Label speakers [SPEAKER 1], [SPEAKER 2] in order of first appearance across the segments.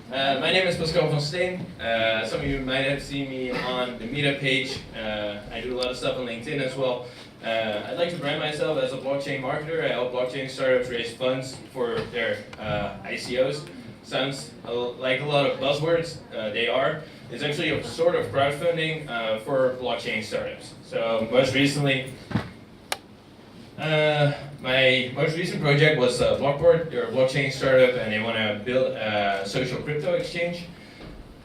[SPEAKER 1] My name is Pascal from Steen. Some of you might have seen me on the meetup page. I do a lot of stuff on LinkedIn as well. I'd like to brand myself as a blockchain marketer. I help blockchain startups raise funds for their ICOs. Sounds like a lot of buzzwords. They are. It's actually a sort of crowdfunding for blockchain startups. So most recently, my most recent project was Blockboard. They're a blockchain startup and they want to build a social crypto exchange.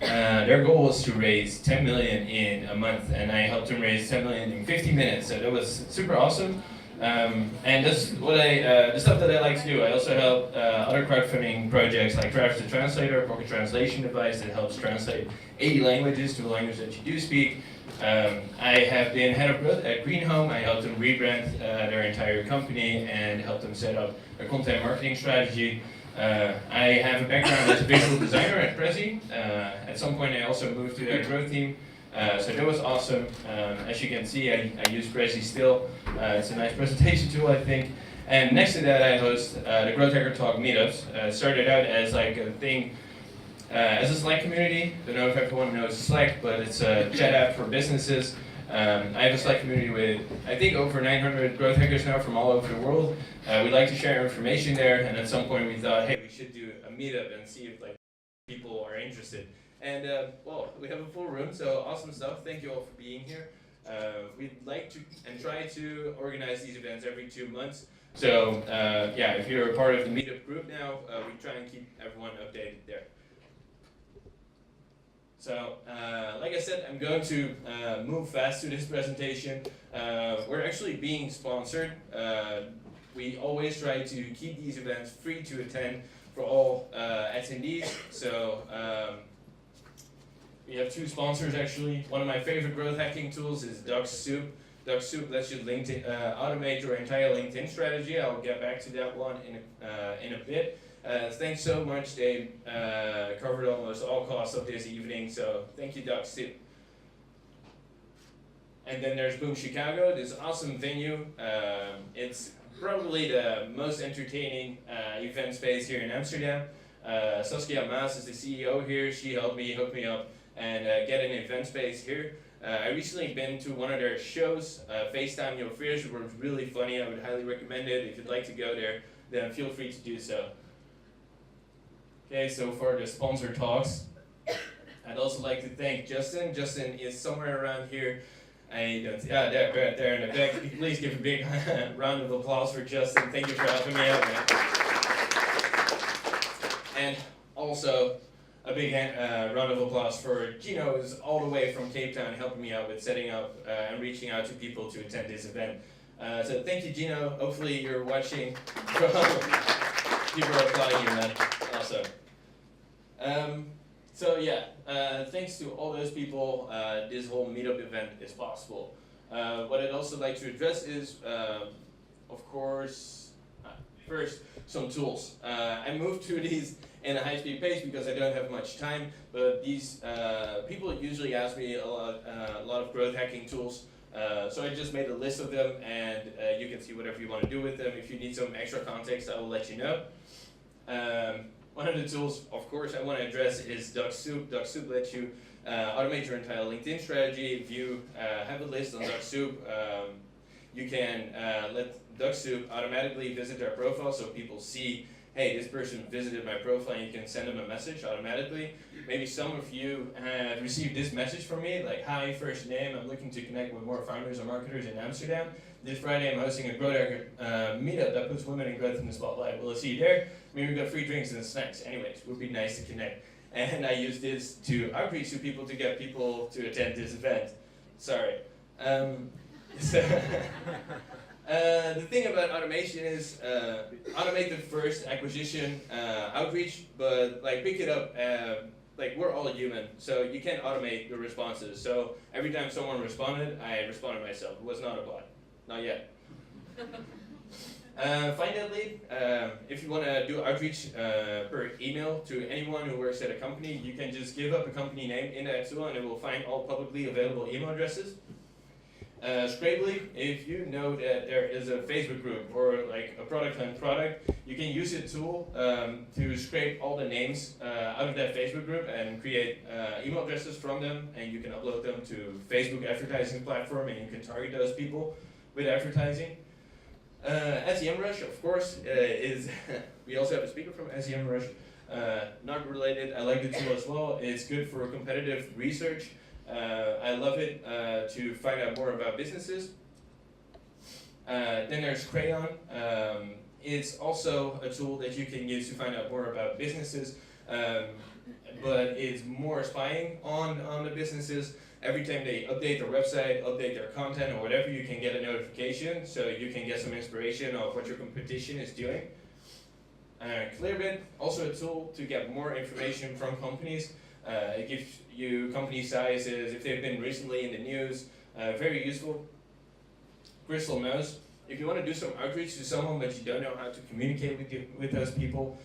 [SPEAKER 1] Their goal was to raise 10 million in a month, and I helped them raise 10 million in 50 minutes. So that was super awesome. And that's what the stuff that I like to do. I also help other crowdfunding projects like Draft the Translator, a pocket translation device that helps translate 80 languages to a language that you do speak. I have been head of growth at Green Home. I helped them rebrand their entire company and helped them set up a content marketing strategy. I have a background as a visual designer at Prezi. At some point I also moved to their growth team. So that was awesome. As you can see, I use Prezi still. It's a nice presentation tool, I think. And next to that, I host the Growth Hacker Talk meetups. Started out as like a thing as a Slack community. Don't know if everyone knows Slack, but it's a chat app for businesses. I have a Slack community with, I think, over 900 growth hackers now from all over the world. We like to share information there, and at some point we thought, hey, we should do a meetup and see if like people are interested. And well, we have a full room, so awesome stuff. Thank you all for being here. We'd like to and try to organize these events every 2 months. So yeah, if you're a part of the meetup group now, we try and keep everyone updated there. So, like I said, I'm going to move fast through this presentation. We're actually being sponsored. We always try to keep these events free to attend for all attendees. So, we have 2 sponsors actually. One of my favorite growth hacking tools is DuckSoup. DuckSoup lets you automate your entire LinkedIn strategy. I'll get back to that one in a bit. Thanks so much. They covered almost all costs of this evening, so thank you, DuckSoup. And then there's Boom Chicago, this awesome venue. It's probably the most entertaining event space here in Amsterdam. Saskia Maas is the CEO here. She helped me hook me up and get an event space here. I recently been to one of their shows, FaceTime Your Fears, which was really funny. I would highly recommend it. If you'd like to go there, then feel free to do so. Okay, so for the sponsor talks, I'd also like to thank Justin. Justin is somewhere around here. There in the back. Please give a big round of applause for Justin. Thank you for helping me out, man. And also a big round of applause for Gino, who's all the way from Cape Town helping me out with setting up and reaching out to people to attend this event. So thank you, Gino. Hopefully you're watching. People are applauding you, man. Awesome. So yeah, thanks to all those people, this whole meetup event is possible. What I'd also like to address is, of course, first, some tools. I moved to these in a high-speed pace because I don't have much time, but these people usually ask me a lot of growth hacking tools. So I just made a list of them, and you can see whatever you want to do with them. If you need some extra context, I will let you know. One of the tools, of course, I want to address is DuckSoup. DuckSoup lets you automate your entire LinkedIn strategy. If you have a list on DuckSoup, you can let DuckSoup automatically visit their profile so people see, hey, this person visited my profile, and you can send them a message automatically. Maybe some of you have received this message from me, like, hi, first name, I'm looking to connect with more founders and marketers in Amsterdam. This Friday I'm hosting a growth hacker meetup that puts women in growth in the spotlight. Will I see you there? Maybe we've got free drinks and snacks. Anyways, it would be nice to connect. And I use this to outreach to people to get people to attend this event. Sorry. The thing about automation is automate the first acquisition outreach, but like pick it up. Like we're all human, so you can't automate your responses. So every time someone responded, I responded myself. It was not a bot, not yet. Find that lead. If you want to do outreach per email to anyone who works at a company, you can just give up a company name in that tool, and it will find all publicly available email addresses. Scrapely, if you know that there is a Facebook group or like a product hunt product, you can use a tool to scrape all the names out of that Facebook group and create email addresses from them, and you can upload them to Facebook advertising platform, and you can target those people with advertising. SEMrush, of course, is we also have a speaker from SEMrush. Not related, I like the tool as well. It's good for competitive research. I love it to find out more about businesses. Then there's Crayon. It's also a tool that you can use to find out more about businesses, but it's more spying on the businesses. Every time they update their website, update their content or whatever, you can get a notification, so you can get some inspiration of what your competition is doing. Clearbit, also a tool to get more information from companies. It gives you company sizes, if they've been recently in the news, very useful. Crystal Knows, if you want to do some outreach to someone but you don't know how to communicate with those people,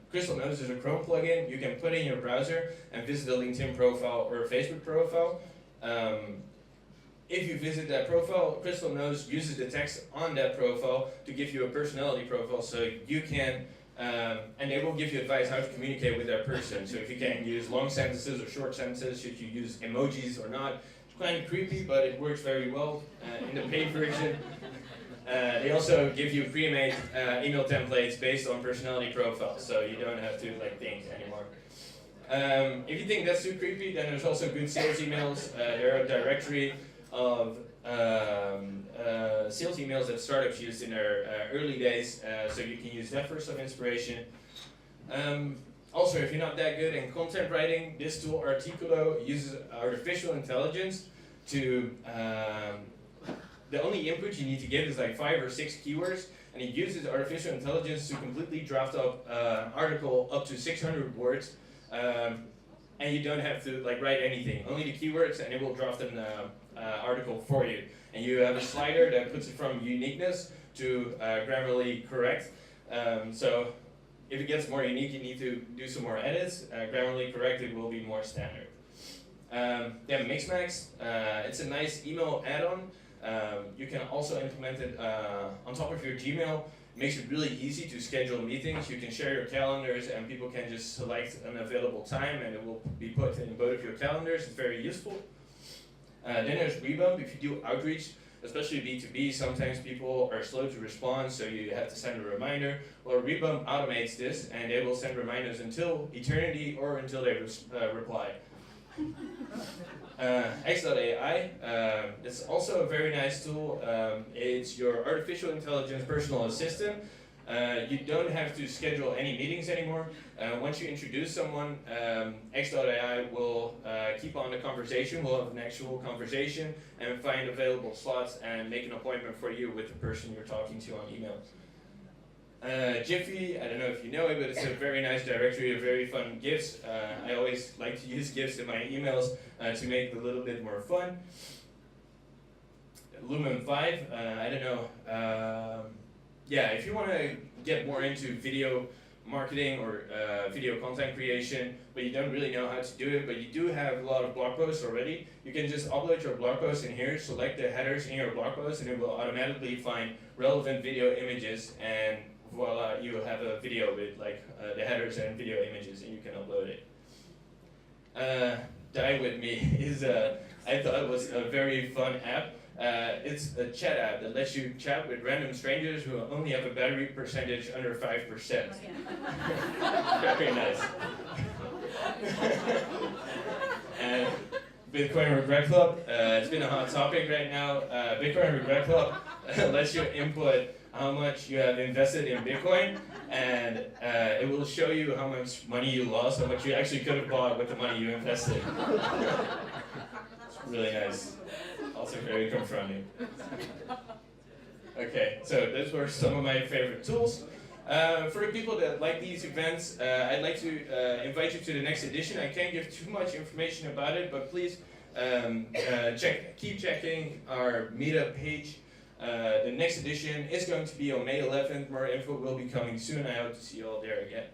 [SPEAKER 1] Crystal Knows is a Chrome plugin you can put in your browser and visit a LinkedIn profile or a Facebook profile. If you visit that profile, Crystal Knows uses the text on that profile to give you a personality profile, so you can, and they will give you advice how to communicate with that person. So if you can use long sentences or short sentences, should you use emojis or not. It's kind of creepy, but it works very well in the paid version. They also give you pre-made email templates based on personality profiles, so you don't have to like think anymore. If you think that's too creepy, then there's also Good Sales Emails. They're a directory of sales emails that startups used in their early days, so you can use that for some inspiration. Also, if you're not that good in content writing, this tool Articulo uses artificial intelligence to, the only input you need to give is like 5 or 6 keywords, and it uses artificial intelligence to completely draft up an article up to 600 words. And you don't have to like write anything, only the keywords, and it will draft an article for you. And you have a slider that puts it from uniqueness to grammarly correct. So if it gets more unique, you need to do some more edits. Grammarly corrected will be more standard. Mixmax, it's a nice email add-on. You can also implement it on top of your Gmail. It makes it really easy to schedule meetings. You can share your calendars and people can just select an available time and it will be put in both of your calendars. It's very useful. Then there's Rebump. If you do outreach, especially B2B, sometimes people are slow to respond, so you have to send a reminder. Well, Rebump automates this and they will send reminders until eternity or until they reply. X.AI, it's also a very nice tool. It's your artificial intelligence personal assistant. You don't have to schedule any meetings anymore. Once you introduce someone, X.AI will keep on the conversation, we'll have an actual conversation and find available slots and make an appointment for you with the person you're talking to on email. Jiffy, I don't know if you know it, but it's a very nice directory of very fun GIFs. I always like to use GIFs in my emails to make it a little bit more fun. Lumen 5, I don't know. Yeah, if you want to get more into video marketing or video content creation, but you don't really know how to do it, but you do have a lot of blog posts already, you can just upload your blog posts in here, select the headers in your blog post, and it will automatically find relevant video images, and voila, you have a video with like the headers and video images, and you can upload it. Die With Me is, I thought it was a very fun app. It's a chat app that lets you chat with random strangers who only have a battery percentage under 5%. Oh, yeah. Very nice. And Bitcoin Regret Club, it's been a hot topic right now. Bitcoin Regret Club lets you input how much you have invested in Bitcoin, and it will show you how much money you lost, how much you actually could have bought with the money you invested. It's really nice. Also very confronting. Okay, so those were some of my favorite tools. For the people that like these events, I'd like to invite you to the next edition. I can't give too much information about it, but please keep checking our meetup page. The next edition is going to be on May 11th. More info will be coming soon. I hope to see you all there again.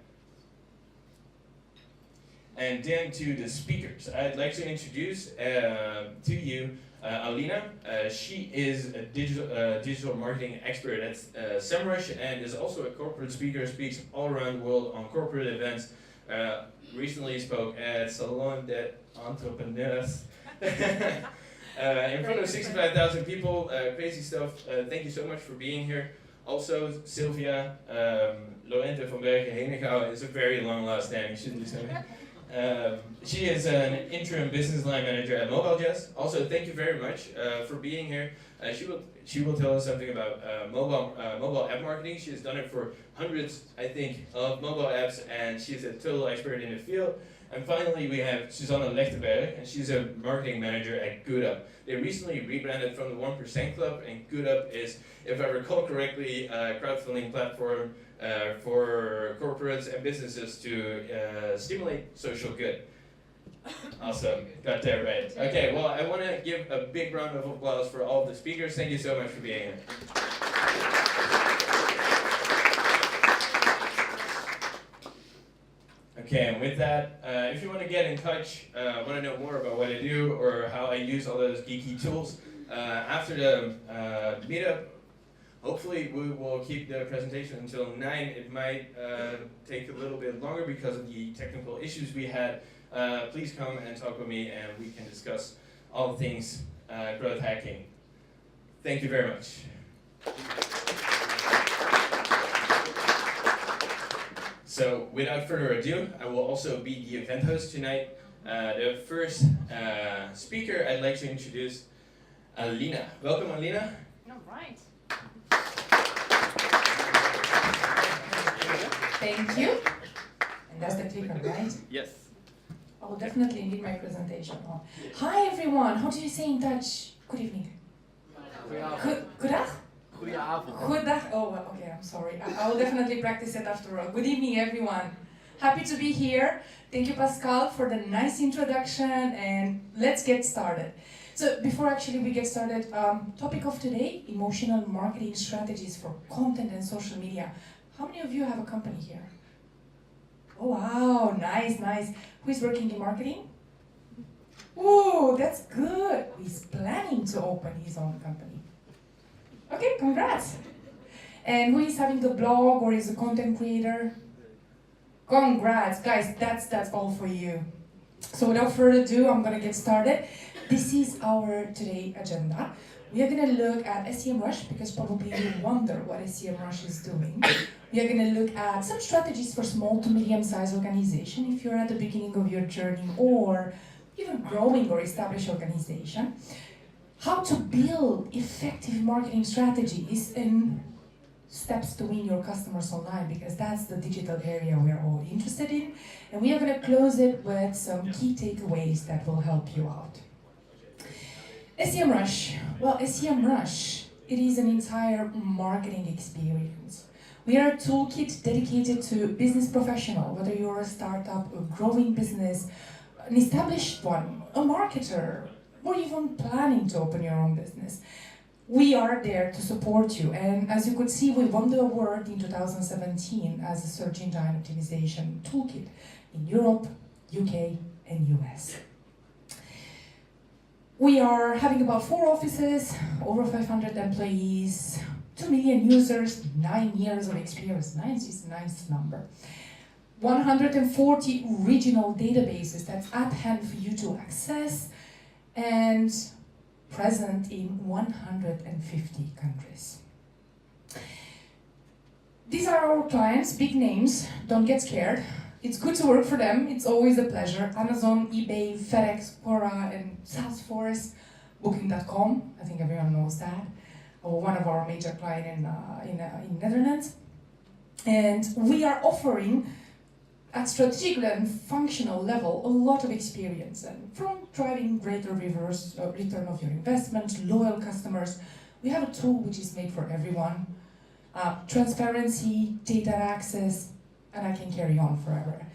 [SPEAKER 1] and then to the speakers. I'd like to introduce to you Alina. She is a digital marketing expert at SEMrush and is also a corporate speaker, speaks all around the world on corporate events. Recently spoke at Salon des Entrepreneurs in front of 65,000 people, crazy stuff. Thank you so much for being here. Also, Sylvia, Lorente from Bergen, Henegouwen is a very long last name, shouldn't you say? She is an interim business line manager at Mobile Jazz. Also, thank you very much for being here. She will tell us something about mobile app marketing. She has done it for hundreds, I think, of mobile apps, and she's a total expert in the field. And finally, we have Suzanne Legtenberg, and she's a marketing manager at GoodUp. They recently rebranded from the 1% Club, and GoodUp is, if I recall correctly, a crowdfunding platform for corporates and businesses to stimulate social good. Awesome, got that right. Okay, well, I want to give a big round of applause for all of the speakers. Thank you so much for being here. Okay, and with that, if you want to get in touch, want to know more about what I do or how I use all those geeky tools, after the meetup, hopefully we will keep the presentation until 9. It might take a little bit longer because of the technical issues we had. Please come and talk with me and we can discuss all things growth hacking. Thank you very much. So without further ado, I will also be the event host tonight. The first speaker I'd like to introduce Alina. Welcome, Alina.
[SPEAKER 2] All right.
[SPEAKER 3] Thank you. And that's the clicker, right?
[SPEAKER 1] Yes.
[SPEAKER 3] I will definitely need my presentation on. Hi everyone, how do you say in Dutch? Good evening. Goedendag? Goedendag. Oh, well, okay, I'm sorry. I will definitely practice it after all. Good evening everyone. Happy to be here. Thank you Pascal for the nice introduction and let's get started. So before actually we get started, topic of today, emotional marketing strategies for content and social media. How many of you have a company here? Oh wow, nice, nice. Who is working in marketing? Ooh, that's good. He's planning to open his own company. Okay, congrats. And who is having the blog or is a content creator? Congrats, guys, that's all for you. So without further ado, I'm gonna get started. This is our today agenda. We are gonna look at SEMrush because probably you wonder what SEMrush is doing. We are going to look at some strategies for small to medium-sized organization if you're at the beginning of your journey or even growing or established organization. How to build effective marketing strategies and steps to win your customers online because that's the digital area we're all interested in. And we are going to close it with some key takeaways that will help you out. SEMrush. Well, SEMrush, it is an entire marketing experience. We are a toolkit dedicated to business professional, whether you're a startup, a growing business, an established one, a marketer, or even planning to open your own business. We are there to support you. And as you could see, we won the award in 2017 as a search engine optimization toolkit in Europe, UK, and US. We are having about 4 offices, over 500 employees, 2 million users, 9 years of experience. 9 is a nice number. 140 regional databases that's at hand for you to access and present in 150 countries. These are our clients, big names, don't get scared. It's good to work for them, it's always a pleasure. Amazon, eBay, FedEx, Quora, and Salesforce, Booking.com, I think everyone knows that. Or one of our major clients in Netherlands. And we are offering at strategic and functional level a lot of experience, and from driving greater return of your investment, loyal customers. We have a tool which is made for everyone. Transparency, data access, and I can carry on forever.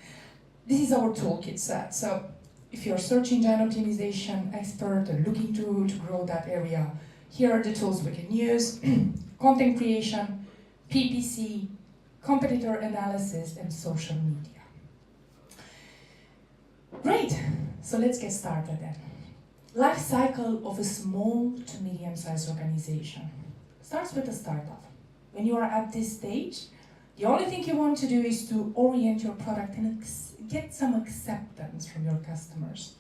[SPEAKER 3] This is our toolkit set. So if you're a search engine optimization expert and looking to grow that area, here are the tools we can use. Content creation, PPC, competitor analysis, and social media. Great, so let's get started then. Life cycle of a small to medium-sized organization starts with a startup. When you are at this stage, the only thing you want to do is to orient your product and get some acceptance from your customers.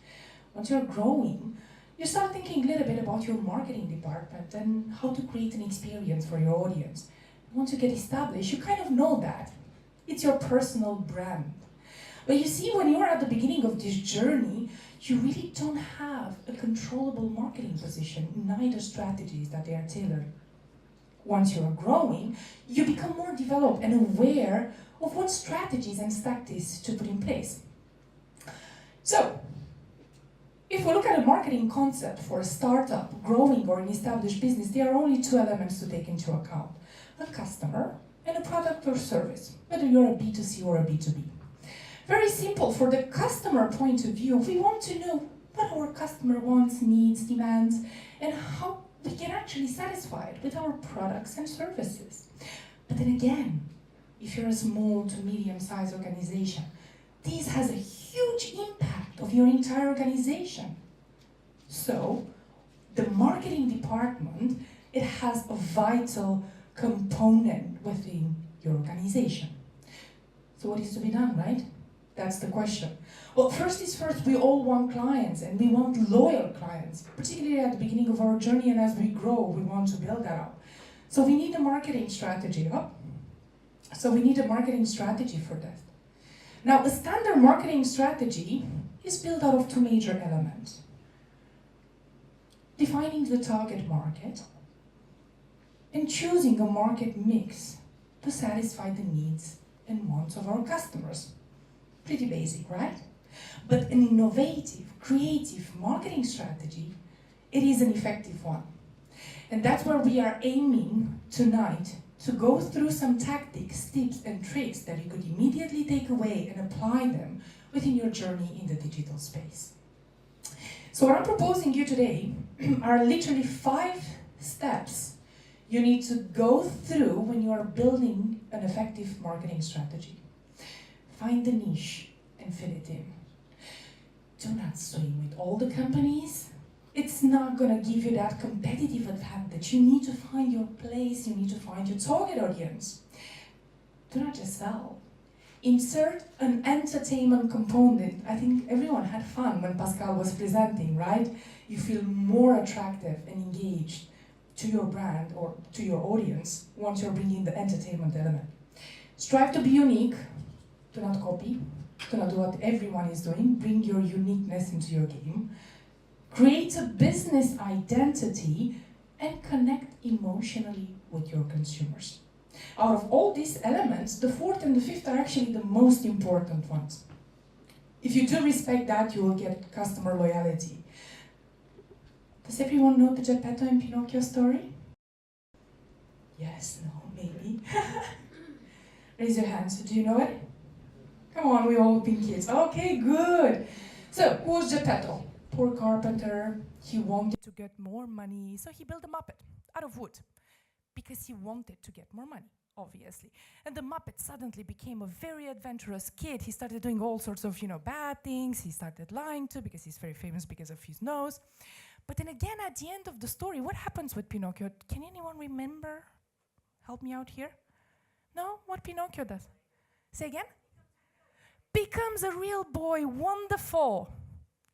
[SPEAKER 3] Once you're growing, you start thinking a little bit about your marketing department and how to create an experience for your audience. Once you get established, you kind of know that. It's your personal brand. But you see, when you're at the beginning of this journey, you really don't have a controllable marketing position, neither strategies that they are tailored. Once you're growing, you become more developed and aware of what strategies and tactics to put in place. So, if we look at a marketing concept for a startup, growing or an established business, there are only two elements to take into account: a customer and a product or service, whether you're a B2C or a B2B. Very simple. For the customer point of view, we want to know what our customer wants, needs, demands, and how we can actually satisfy it with our products and services. But then again, if you're a small to medium-sized organization, this has a huge impact of your entire organization. So, the marketing department, it has a vital component within your organization. So what is to be done, right? That's the question. Well, first is first, we all want clients, and we want loyal clients, particularly at the beginning of our journey, and as we grow, we want to build that up. So we need a marketing strategy, So we need a marketing strategy for that. Now, a standard marketing strategy is built out of two major elements: defining the target market and choosing a market mix to satisfy the needs and wants of our customers. Pretty basic, right? But an innovative, creative marketing strategy, it is an effective one. And that's where we are aiming tonight, to go through some tactics, tips, and tricks that you could immediately take away and apply them within your journey in the digital space. So what I'm proposing you today are literally 5 steps you need to go through when you are building an effective marketing strategy. Find the niche and fit it in. Do not swim with all the companies. It's not gonna give you that competitive advantage. You need to find your place, you need to find your target audience. Do not just sell. Insert an entertainment component. I think everyone had fun when Pascal was presenting, right? You feel more attractive and engaged to your brand or to your audience once you're bringing the entertainment element. Strive to be unique. Do not copy. Do not do what everyone is doing. Bring your uniqueness into your game. Create a business identity and connect emotionally with your consumers. Out of all these elements, the 4th and the 5th are actually the most important ones. If you do respect that, you will get customer loyalty. Does everyone know the Geppetto and Pinocchio story? Yes, no, maybe. Raise your hands. Do you know it? Come on, we've all been kids. Okay, good. So, who was Geppetto? Poor carpenter. He wanted to get more money, so he built a Muppet out of wood because he wanted to get more money, obviously. And the Muppet suddenly became a very adventurous kid. He started doing all sorts of, bad things. He started lying too because he's very famous because of his nose. But then again, at the end of the story, what happens with Pinocchio? Can anyone remember? Help me out here. No? What Pinocchio does? Say again? Becomes a real boy. Wonderful.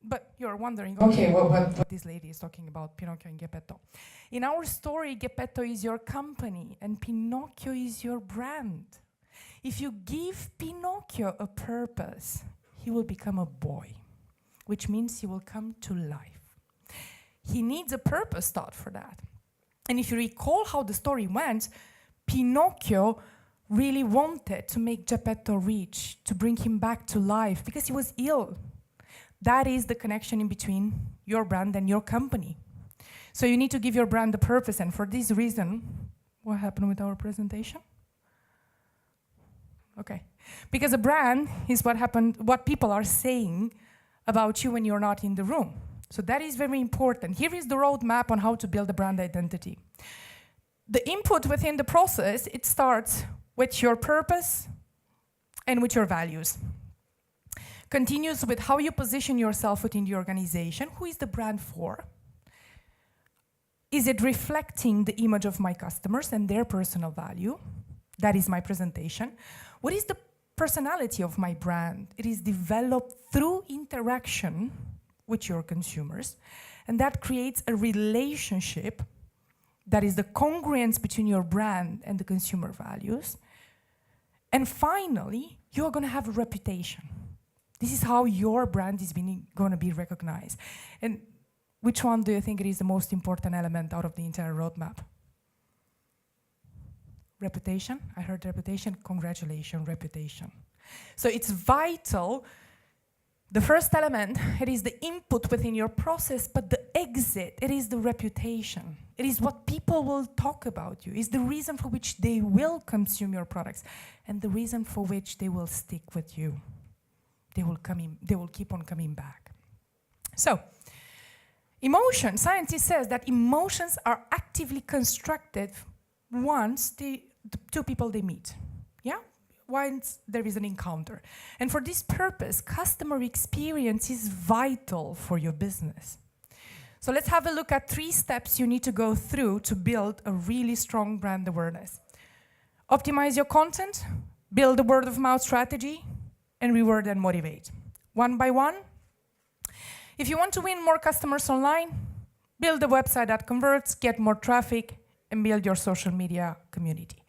[SPEAKER 3] But you're wondering, okay, what this lady is talking about, Pinocchio and Geppetto. In our story, Geppetto is your company and Pinocchio is your brand. If you give Pinocchio a purpose, he will become a boy, which means he will come to life. He needs a purpose thought for that. And if you recall how the story went, Pinocchio really wanted to make Geppetto rich, to bring him back to life, because he was ill. That is the connection in between your brand and your company. So you need to give your brand a purpose, and for this reason, what happened with our presentation? Okay. Because a brand is what people are saying about you when you're not in the room. So that is very important. Here is the roadmap on how to build a brand identity. The input within the process, it starts with your purpose and with your values. Continues with how you position yourself within the organization. Who is the brand for? Is it reflecting the image of my customers and their personal value? That is my presentation. What is the personality of my brand? It is developed through interaction with your consumers, and that creates a relationship that is the congruence between your brand and the consumer values. And finally, you're going to have a reputation. This is how your brand is going to be recognized. And which one do you think it is the most important element out of the entire roadmap? Reputation. I heard reputation. Congratulations, reputation. So it's vital. The first element, it is the input within your process, but the exit, it is the reputation. It is what people will talk about you. It's the reason for which they will consume your products and the reason for which they will stick with you. They will keep on coming back. So, emotion, scientists says that emotions are actively constructed once the two people they meet. Yeah? Once there is an encounter. And for this purpose, customer experience is vital for your business. So let's have a look at 3 steps you need to go through to build a really strong brand awareness. Optimize your content, build a word of mouth strategy, and reward and motivate. One by one. If you want to win more customers online, build a website that converts, get more traffic, and build your social media community.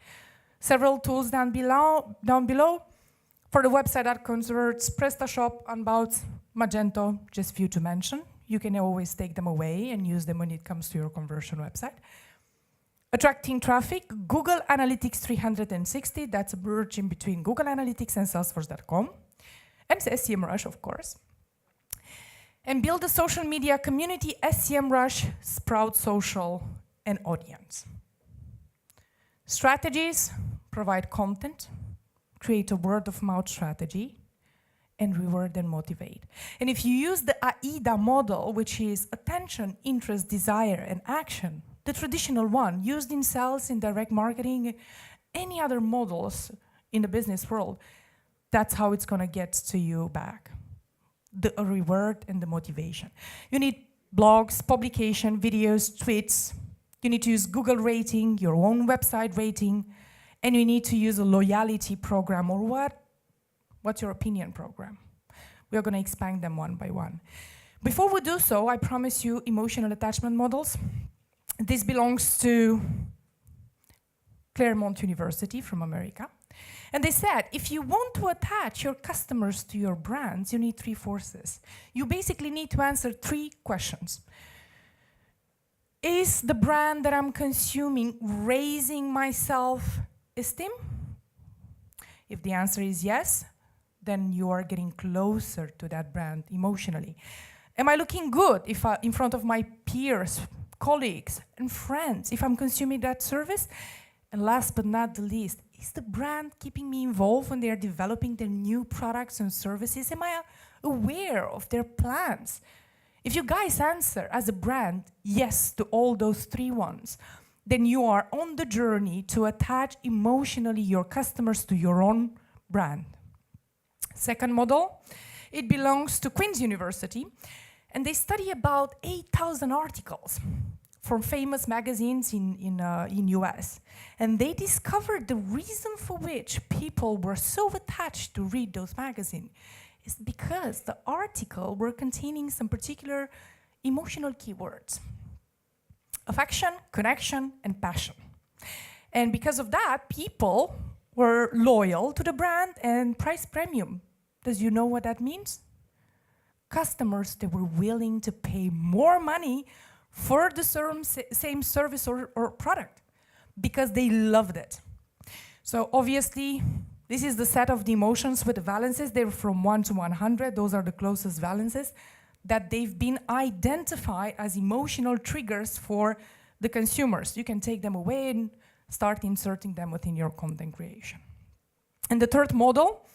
[SPEAKER 3] Several tools down below. For the website that converts, PrestaShop, Unbound, Magento, just few to mention. You can always take them away and use them when it comes to your conversion website. Attracting traffic, Google Analytics 360, that's a bridge in between Google Analytics and Salesforce.com. And SEMrush, of course. And build a social media community, SEMrush, Sprout Social, and Audience. Strategies, provide content, create a word-of-mouth strategy, and reward and motivate. And if you use the AIDA model, which is attention, interest, desire, and action, the traditional one used in sales, in direct marketing, any other models in the business world, that's how it's going to get to you back. The reward and the motivation. You need blogs, publication, videos, tweets. You need to use Google rating, your own website rating, and you need to use a loyalty program or what's your opinion program. We are going to expand them one by one. Before we do so, I promise you emotional attachment models. This belongs to Claremont University from America. And they said, if you want to attach your customers to your brands, you need 3 forces. You basically need to answer 3 questions. Is the brand that I'm consuming raising my self-esteem? If the answer is yes, then you are getting closer to that brand emotionally. Am I looking good if in front of my peers, colleagues, and friends, if I'm consuming that service? And last but not the least, is the brand keeping me involved when they are developing their new products and services? Am I aware of their plans? If you guys answer as a brand yes to all those 3 ones, then you are on the journey to attach emotionally your customers to your own brand. Second model, it belongs to Queen's University, and they study about 8,000 articles from famous magazines in US. And they discovered the reason for which people were so attached to read those magazines is because the article were containing some particular emotional keywords: affection, connection, and passion. And because of that, people were loyal to the brand and price premium. Does you know what that means? Customers, they were willing to pay more money for the same service or product because they loved it. So obviously, this is the set of the emotions with the valences. They're from 1 to 100. Those are the closest valences that they've been identified as emotional triggers for the consumers. You can take them away and start inserting them within your content creation. And the third model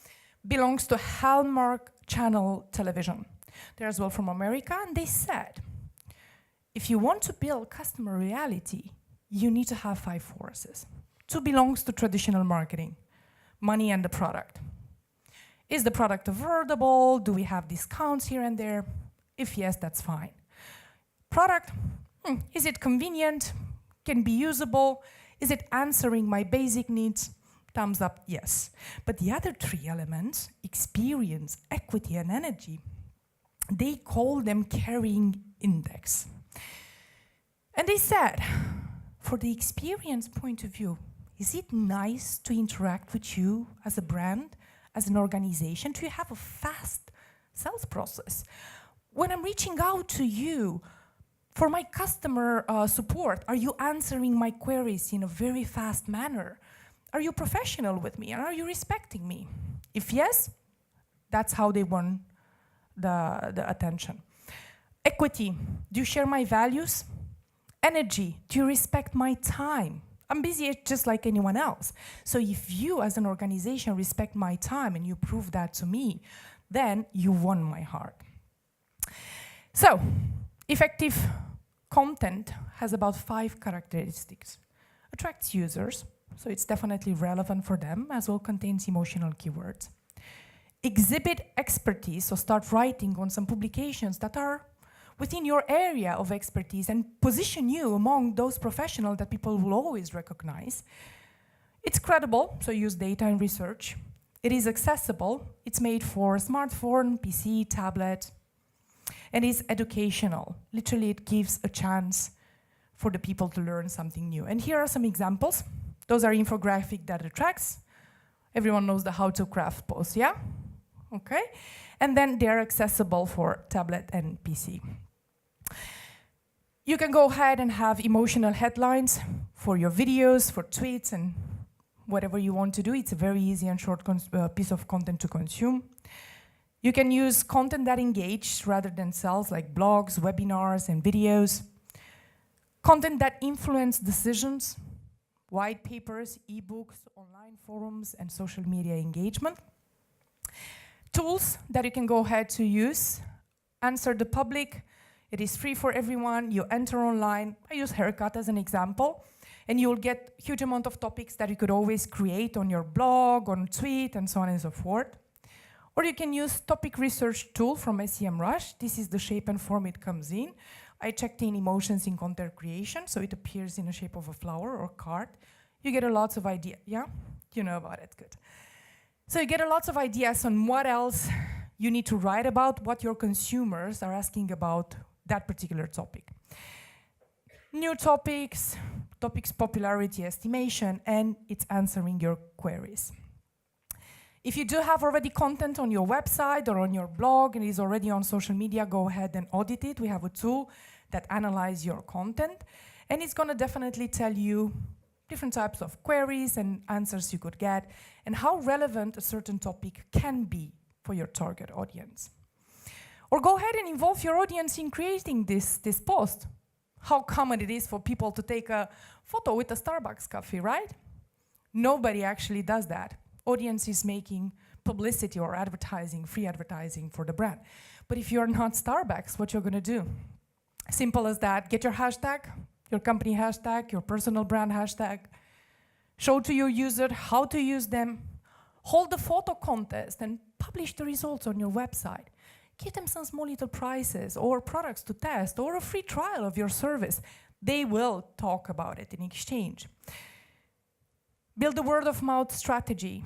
[SPEAKER 3] belongs to Hallmark Channel Television. They're as well from America, and they said, if you want to build customer loyalty, you need to have 5 forces. 2 belongs to traditional marketing, money and the product. Is the product affordable? Do we have discounts here and there? If yes, that's fine. Product, is it convenient? Can be usable? Is it answering my basic needs? Thumbs up, yes. But the other three elements, experience, equity, and energy, they call them carrying index. And they said, for the experience point of view, is it nice to interact with you as a brand, as an organization? Do you have a fast sales process? When I'm reaching out to you for my customer support, are you answering my queries in a very fast manner? Are you professional with me? And are you respecting me? If yes, that's how they won the attention. Equity, do you share my values? Energy, do you respect my time? I'm busy just like anyone else. So if you as an organization respect my time and you prove that to me, then you won my heart. So, effective content has about 5 characteristics. Attracts users, so it's definitely relevant for them, as well contains emotional keywords. Exhibit expertise, so start writing on some publications that are within your area of expertise and position you among those professionals that people will always recognize. It's credible, so use data and research. It is accessible, it's made for smartphone, PC, tablet, and is educational. Literally, it gives a chance for the people to learn something new. And here are some examples. Those are infographic that attracts. Everyone knows the how to craft post, yeah? Okay. And then they're accessible for tablet and PC. You can go ahead and have emotional headlines for your videos, for tweets, and whatever you want to do. It's a very easy and short piece of content to consume. You can use content that engages rather than sells, like blogs, webinars, and videos. Content that influence decisions, white papers, ebooks, online forums, and social media engagement. Tools that you can go ahead to use. Answer the public. It is free for everyone. You enter online. I use Haircut as an example. And you'll get a huge amount of topics that you could always create on your blog, on tweet, and so on and so forth. Or you can use topic research tool from SEMrush. This is the shape and form it comes in. I checked in emotions in content creation, so it appears in the shape of a flower or card. You get a lot of ideas. Yeah? You know about it, good. So you get a lot of ideas on what else you need to write about, what your consumers are asking about that particular topic. New topics, topics popularity estimation, and it's answering your queries. If you do have already content on your website or on your blog and is already on social media, go ahead and audit it. We have a tool that analyzes your content, and it's going to definitely tell you different types of queries and answers you could get, and how relevant a certain topic can be for your target audience. Or go ahead and involve your audience in creating this post. How common it is for people to take a photo with a Starbucks coffee, right? Nobody actually does that. Audience is making publicity or advertising, free advertising for the brand. But if you're not Starbucks, what you're gonna do? Simple as that, get your hashtag, your company hashtag, your personal brand hashtag, show to your user how to use them, hold the photo contest and publish the results on your website. Give them some small little prizes or products to test or a free trial of your service. They will talk about it in exchange. Build a word-of-mouth strategy.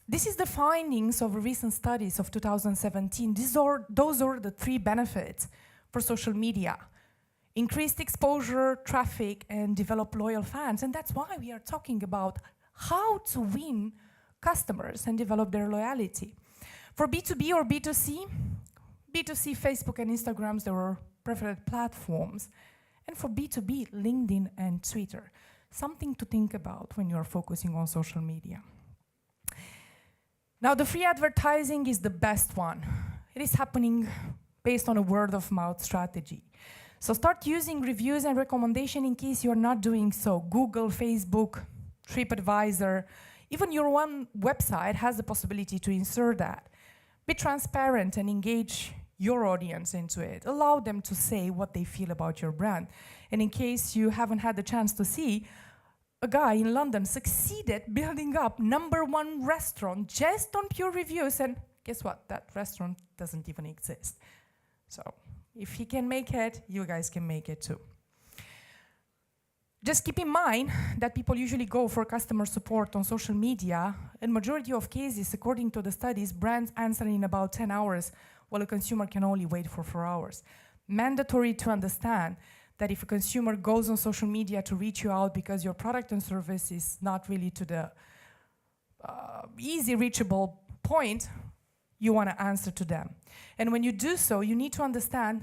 [SPEAKER 3] This is the findings of recent studies of 2017. Those are the 3 benefits for social media. Increased exposure, traffic, and develop loyal fans. And that's why we are talking about how to win customers and develop their loyalty. For B2B or B2C, B2C, Facebook and Instagrams, there were preferred platforms. And for B2B, LinkedIn and Twitter. Something to think about when you're focusing on social media. Now, the free advertising is the best one. It is happening based on a word-of-mouth strategy. So start using reviews and recommendation in case you're not doing so. Google, Facebook, TripAdvisor, even your own website has the possibility to insert that. Be transparent and engage your audience into it. Allow them to say what they feel about your brand. And in case you haven't had the chance to see, a guy in London succeeded building up #1 restaurant just on pure reviews, and guess what? That restaurant doesn't even exist. So if he can make it, you guys can make it too. Just keep in mind that people usually go for customer support on social media. In majority of cases, according to the studies, brands answer in about 10 hours, while a consumer can only wait for 4 hours. Mandatory to understand that if a consumer goes on social media to reach you out because your product and service is not really to the easy reachable point, you want to answer to them. And when you do so, you need to understand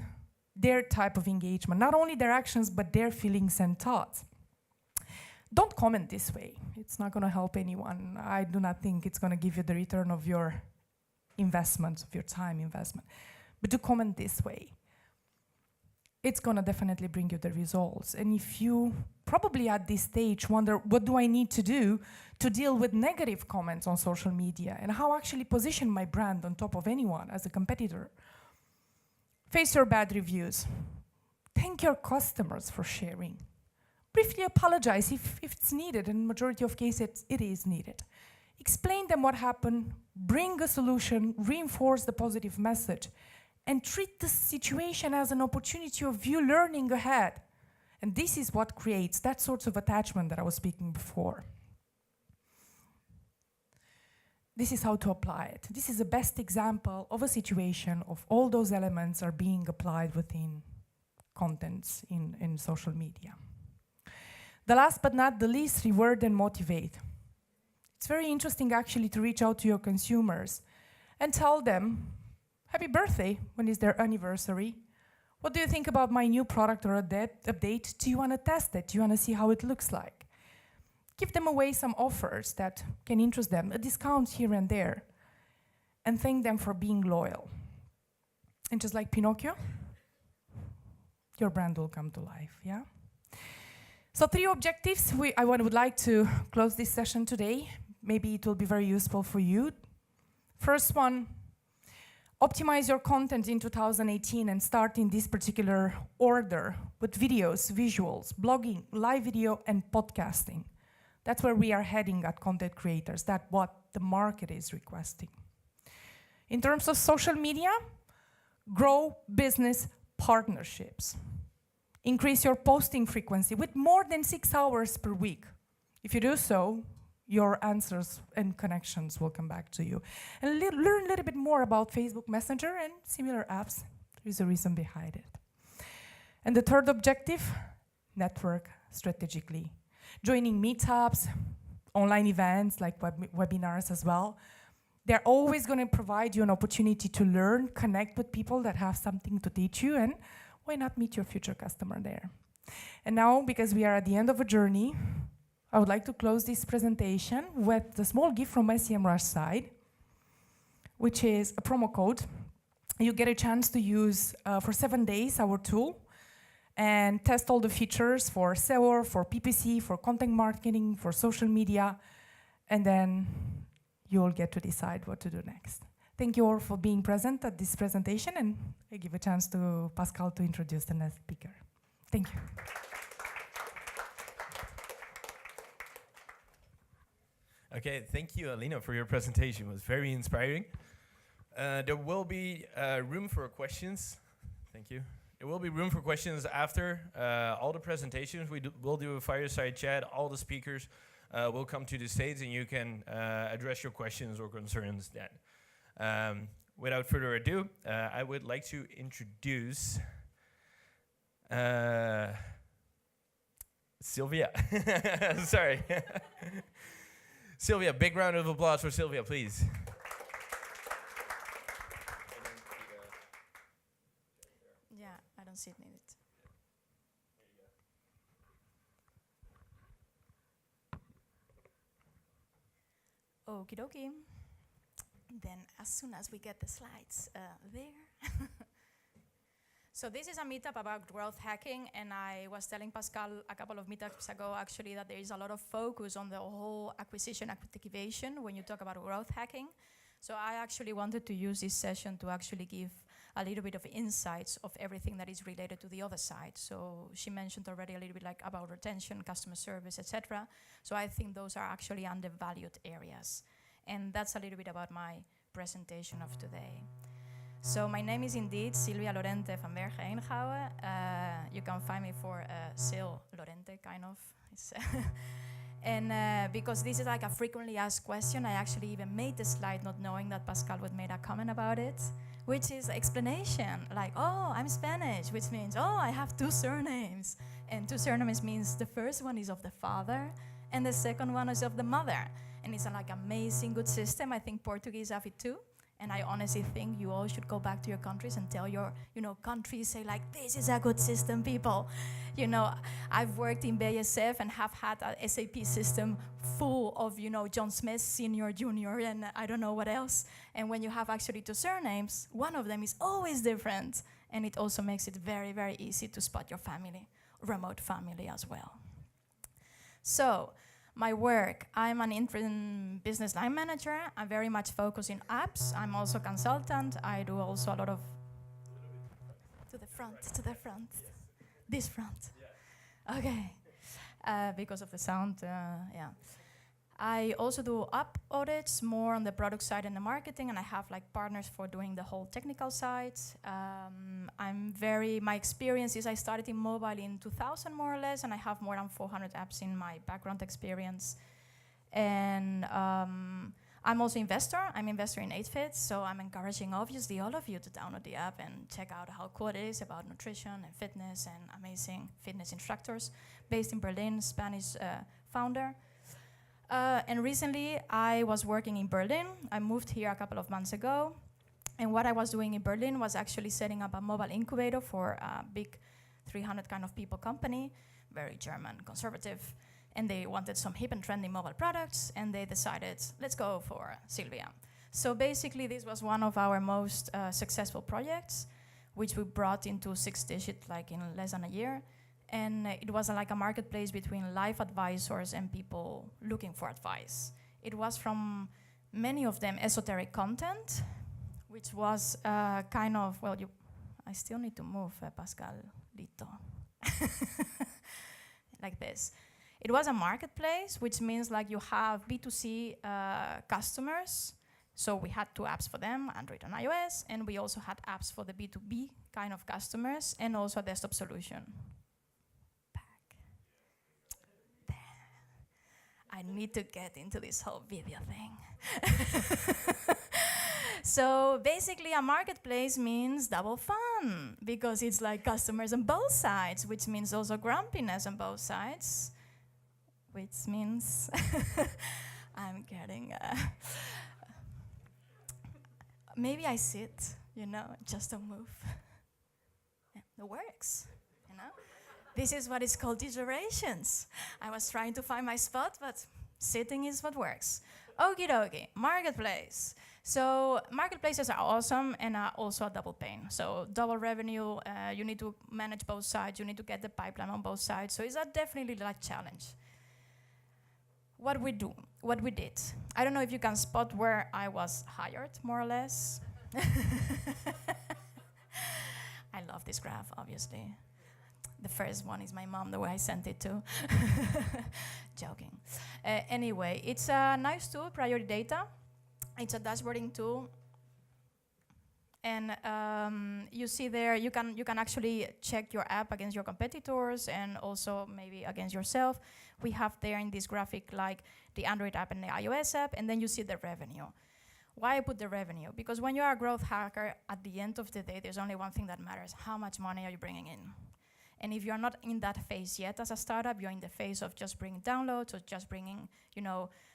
[SPEAKER 3] their type of engagement, not only their actions, but their feelings and thoughts. Don't comment this way. It's not going to help anyone. I do not think it's going to give you the return of your investment, of your time investment. But to comment this way, it's going to definitely bring you the results. And if you probably at this stage wonder, what do I need to do to deal with negative comments on social media and how actually position my brand on top of anyone as a competitor? Face your bad reviews. Thank your customers for sharing. Briefly apologize if it's needed, and in majority of cases it is needed. Explain them what happened, bring a solution, reinforce the positive message, and treat the situation as an opportunity of you learning ahead. And this is what creates that sort of attachment that I was speaking before. This is how to apply it. This is the best example of a situation of all those elements are being applied within contents in social media. The last but not the least, reward and motivate. It's very interesting actually to reach out to your consumers and tell them, happy birthday when is their anniversary. What do you think about my new product or update? Do you want to test it? Do you want to see how it looks like? Give them away some offers that can interest them, a discount here and there, and thank them for being loyal. And just like Pinocchio, your brand will come to life, yeah? So 3 objectives. I would like to close this session today. Maybe it will be very useful for you. First one, optimize your content in 2018 and start in this particular order with videos, visuals, blogging, live video, and podcasting. That's where we are heading at Content Creators. That's what the market is requesting. In terms of social media, grow business partnerships. Increase your posting frequency with more than 6 hours per week. If you do so, your answers and connections will come back to you. And learn a little bit more about Facebook Messenger and similar apps. There is a reason behind it. And the third objective, network strategically. Joining meetups, online events like webinars as well. They're always going to provide you an opportunity to learn, connect with people that have something to teach you, and why not meet your future customer there? And now, because we are at the end of a journey, I would like to close this presentation with a small gift from my SEMrush side, which is a promo code. You get a chance to use for 7 days our tool and test all the features for SEO, for PPC, for content marketing, for social media, and then you'll get to decide what to do next. Thank you all for being present at this presentation, and I give a chance to Pascal to introduce the next speaker. Thank you.
[SPEAKER 1] Okay, thank you, Alina, for your presentation. It was very inspiring. There will be room for questions. Thank you. There will be room for questions after all the presentations. We'll do a fireside chat. All the speakers will come to the stage, and you can address your questions or concerns then. Without further ado, I would like to introduce Sylvia. Sorry. Sylvia, big round of applause for Sylvia, please.
[SPEAKER 2] Yeah, I don't see it needed. Okie dokie. Then as soon as we get the slides there. So this is a meetup about growth hacking, and I was telling Pascal a couple of meetups ago actually that there is a lot of focus on the whole acquisition activation when you talk about growth hacking. So I actually wanted to use this session to actually give a little bit of insights of everything that is related to the other side. So she mentioned already a little bit like about retention, customer service, etc. So I think those are actually undervalued areas. And that's a little bit about my presentation of today. So my name is indeed Sylvia Lorente van Bergen, Henegouwen. You can find me for Sil Lorente, kind of. And because this is like a frequently asked question, I actually even made the slide not knowing that Pascal would make a comment about it, which is explanation, like, oh, I'm Spanish, which means, oh, I have 2 surnames. And 2 surnames means the first one is of the father, and the second one is of the mother. And it's a like amazing, good system. I think Portuguese have it too. And I honestly think you all should go back to your countries and tell your, countries, say like, this is a good system, people. I've worked in BASF and have had a SAP system full of, John Smith, senior, junior, and I don't know what else. And when you have actually 2 surnames, one of them is always different. And it also makes it very, very easy to spot your family, remote family as well. So, my work, I'm an interim business line manager. I'm very much focused in apps. I'm also a consultant. I do also a lot of... To the front. Yes. This front. Yeah. Okay. Because of the sound, yeah. I also do app audits, more on the product side and the marketing, and I have like partners for doing the whole technical side. My experience is I started in mobile in 2000 more or less, and I have more than 400 apps in my background experience. And I'm also investor. I'm investor in 8fit, so I'm encouraging obviously all of you to download the app and check out how cool it is about nutrition and fitness and amazing fitness instructors. Based in Berlin, Spanish founder. And recently, I was working in Berlin. I moved here a couple of months ago. And what I was doing in Berlin was actually setting up a mobile incubator for a big 300 kind of people company, very German, conservative. And they wanted some hip and trendy mobile products. And they decided, let's go for Sylvia. So basically, this was one of our most successful projects, which we brought into 6-digit like in less than a year. And it was like a marketplace between life advisors and people looking for advice. It was from many of them esoteric content, which was kind of, well, I still need to move, Pascal, Lito. Like this. It was a marketplace, which means like you have B2C customers. So we had 2 apps for them, Android and iOS, and we also had apps for the B2B kind of customers, and also a desktop solution. I need to get into this whole video thing. So basically a marketplace means double fun because it's like customers on both sides, which means also grumpiness on both sides, which means I'm getting... maybe I sit, just don't move. Yeah, it works, This is what is called iterations. I was trying to find my spot, but sitting is what works. Okie dokie, marketplace. So marketplaces are awesome and are also a double pain. So double revenue, you need to manage both sides, you need to get the pipeline on both sides. So it's a definitely like challenge. What we did. I don't know if you can spot where I was hired, more or less. I love this graph, obviously. The first one is my mom, the way I sent it to. Joking. Anyway, it's a nice tool, Priority Data. It's a dashboarding tool. And you see there, you can actually check your app against your competitors and also maybe against yourself. We have there in this graphic like the Android app and the iOS app, and then you see the revenue. Why I put the revenue? Because when you are a growth hacker, at the end of the day, there's only one thing that matters. How much money are you bringing in? And if you're not in that phase yet as a startup, you're in the phase of just bringing downloads or just bringing,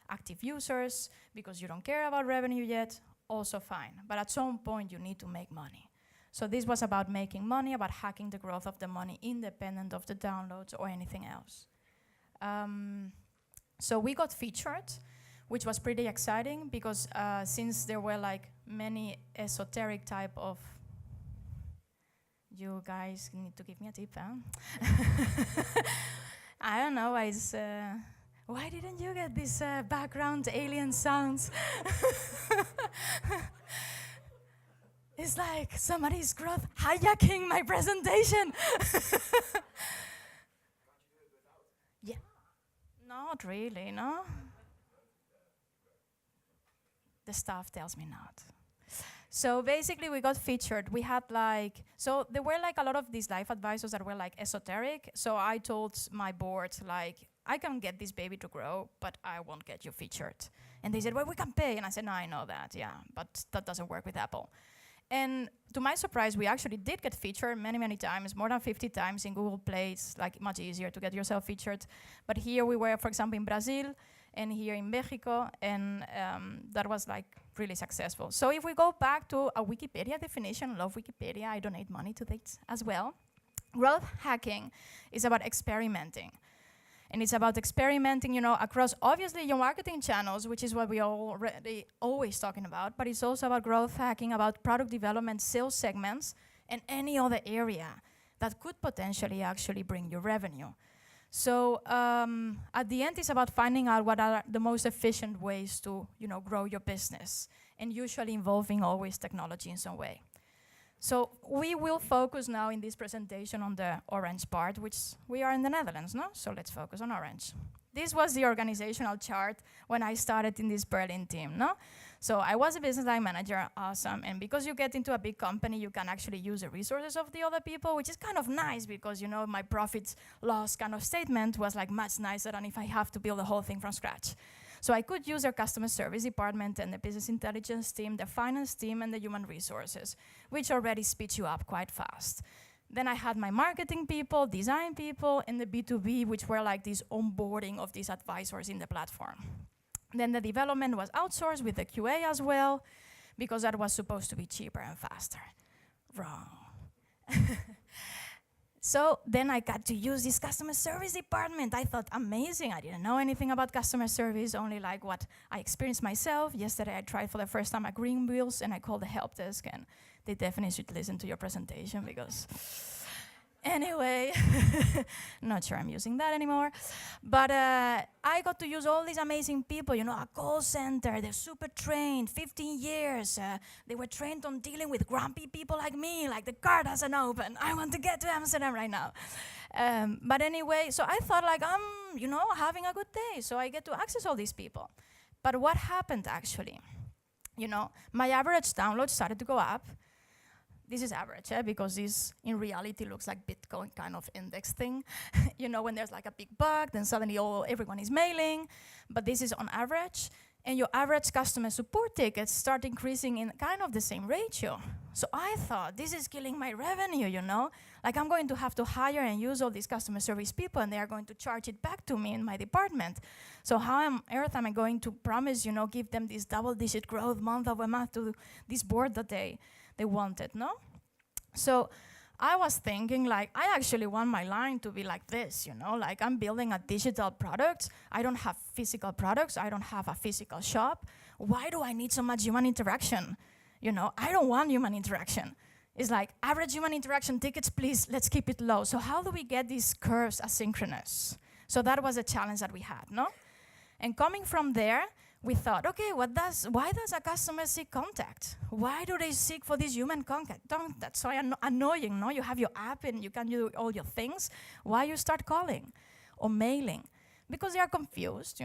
[SPEAKER 2] active users because you don't care about revenue yet, also fine. But at some point, you need to make money. So this was about making money, about hacking the growth of the money independent of the downloads or anything else. So we got featured, which was pretty exciting because since there were like many esoteric type of... You guys need to give me a tip, huh? I don't know, why didn't you get this background alien sounds? It's like somebody's growth hijacking my presentation. Yeah. Not really, no? The staff tells me not. So basically we got featured. We had so there were a lot of these life advisors that were esoteric. So I told my board I can get this baby to grow, but I won't get you featured. And they said, well, we can pay. And I said, no, I know that, yeah, but that doesn't work with Apple. And to my surprise, we actually did get featured many, many times, more than 50 times in Google Play. It's much easier to get yourself featured. But here we were, for example, in Brazil, and here in Mexico, and that was really successful. So if we go back to a Wikipedia definition, love Wikipedia, I donate money to this as well. Growth hacking is about experimenting. And it's about experimenting, across obviously your marketing channels, which is what we already always talking about, but it's also about growth hacking, about product development, sales segments, and any other area that could potentially actually bring you revenue. So at the end, it's about finding out what are the most efficient ways to, grow your business, and usually involving always technology in some way. So we will focus now in this presentation on the orange part, which we are in the Netherlands, no? So let's focus on orange. This was the organizational chart when I started in this Berlin team, no? So I was a business line manager, awesome, and because you get into a big company, you can actually use the resources of the other people, which is kind of nice because, my profits loss kind of statement was much nicer than if I have to build the whole thing from scratch. So I could use their customer service department and the business intelligence team, the finance team, and the human resources, which already speeds you up quite fast. Then I had my marketing people, design people, and the B2B, which were this onboarding of these advisors in the platform. Then the development was outsourced with the QA as well, because that was supposed to be cheaper and faster. Wrong. So then I got to use this customer service department. I thought, amazing. I didn't know anything about customer service, only what I experienced myself. Yesterday I tried for the first time at Greenwheels, and I called the help desk, and they definitely should listen to your presentation because... Anyway, not sure I'm using that anymore. But I got to use all these amazing people, a call center, they're super trained, 15 years. They were trained on dealing with grumpy people like me, the car doesn't open. I want to get to Amsterdam right now. But anyway, so I thought I'm, having a good day. So I get to access all these people. But what happened actually? My average download started to go up. This is average, because this in reality looks like Bitcoin kind of index thing. When there's a big bug, then suddenly everyone is mailing. But this is on average. And your average customer support tickets start increasing in kind of the same ratio. So I thought, this is killing my revenue, I'm going to have to hire and use all these customer service people, and they are going to charge it back to me in my department. So how on earth am I going to promise, give them this double-digit growth month over month to this board that they wanted, no? So I was thinking, I actually want my line to be like this, I'm building a digital product. I don't have physical products. I don't have a physical shop. Why do I need so much human interaction? I don't want human interaction. It's average human interaction tickets, please, let's keep it low. So how do we get these curves asynchronous? So that was a challenge that we had, no? And coming from there, we thought, okay, why does a customer seek contact? Why do they seek for this human contact? That's so annoying, no? You have your app and you can do all your things. Why you start calling or mailing? Because they are confused,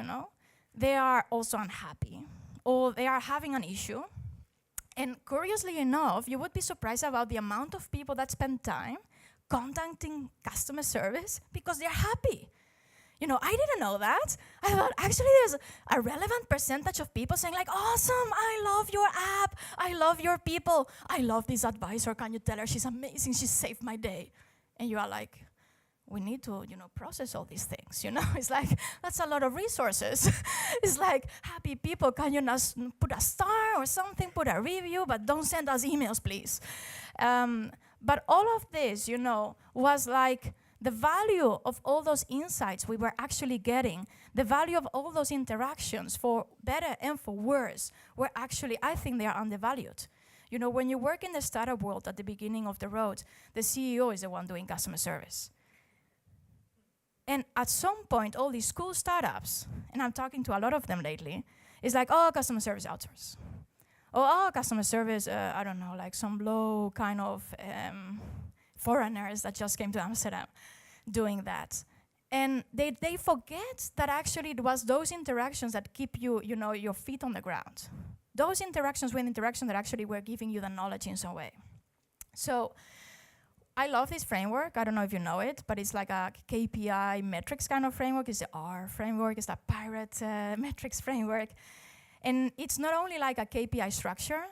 [SPEAKER 2] They are also unhappy, or they are having an issue. And curiously enough, you would be surprised about the amount of people that spend time contacting customer service because they're happy. I didn't know that. I thought, actually, there's a relevant percentage of people saying awesome, I love your app, I love your people, I love this advisor, can you tell her she's amazing, she saved my day. And you are we need to, process all these things, It's that's a lot of resources. It's happy people, can you not put a star or something, put a review, but don't send us emails, please. But all of this, was the value of all those insights we were actually getting, the value of all those interactions, for better and for worse, were actually, I think they are undervalued. When you work in the startup world at the beginning of the road, the CEO is the one doing customer service. And at some point, all these cool startups, and I'm talking to a lot of them lately, is oh, customer service outsource. customer service, I don't know, like some low kind of foreigners that just came to Amsterdam doing that. And they forget that actually it was those interactions that keep you, your feet on the ground. Those interactions were interactions that actually were giving you the knowledge in some way. So I love this framework. I don't know if you know it, but it's like a KPI metrics kind of framework. It's the R framework. It's the pirate metrics framework. And it's not only like a KPI structure,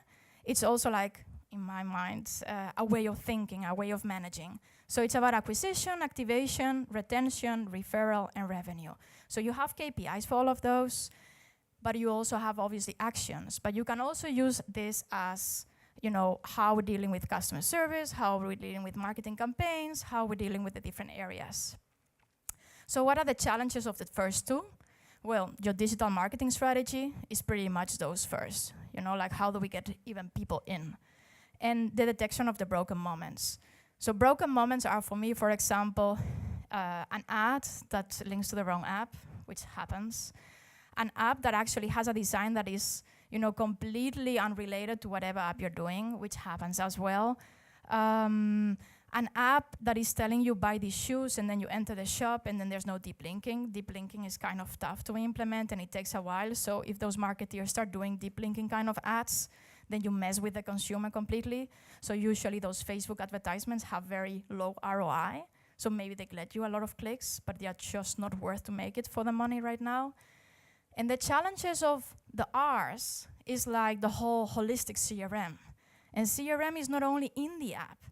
[SPEAKER 2] it's also like, in my mind, a way of thinking, a way of managing. So it's about acquisition, activation, retention, referral, and revenue. So you have KPIs for all of those, but you also have obviously actions. But you can also use this as, how we're dealing with customer service, how we're dealing with marketing campaigns, how we're dealing with the different areas. So what are the challenges of the first two? Well, your digital marketing strategy is pretty much those first. Like how do we get even people in? And the detection of the broken moments. So broken moments are, for me, for example, an ad that links to the wrong app, which happens. An app that actually has a design that is, completely unrelated to whatever app you're doing, which happens as well. An app that is telling you buy these shoes and then you enter the shop and then there's no deep linking. Deep linking is kind of tough to implement and it takes a while. So if those marketeers start doing deep linking kind of ads, then you mess with the consumer completely. So usually those Facebook advertisements have very low ROI. So maybe they get you a lot of clicks, but they are just not worth to make it for the money right now. And the challenges of the R's is like the whole holistic CRM. And CRM is not only in the app.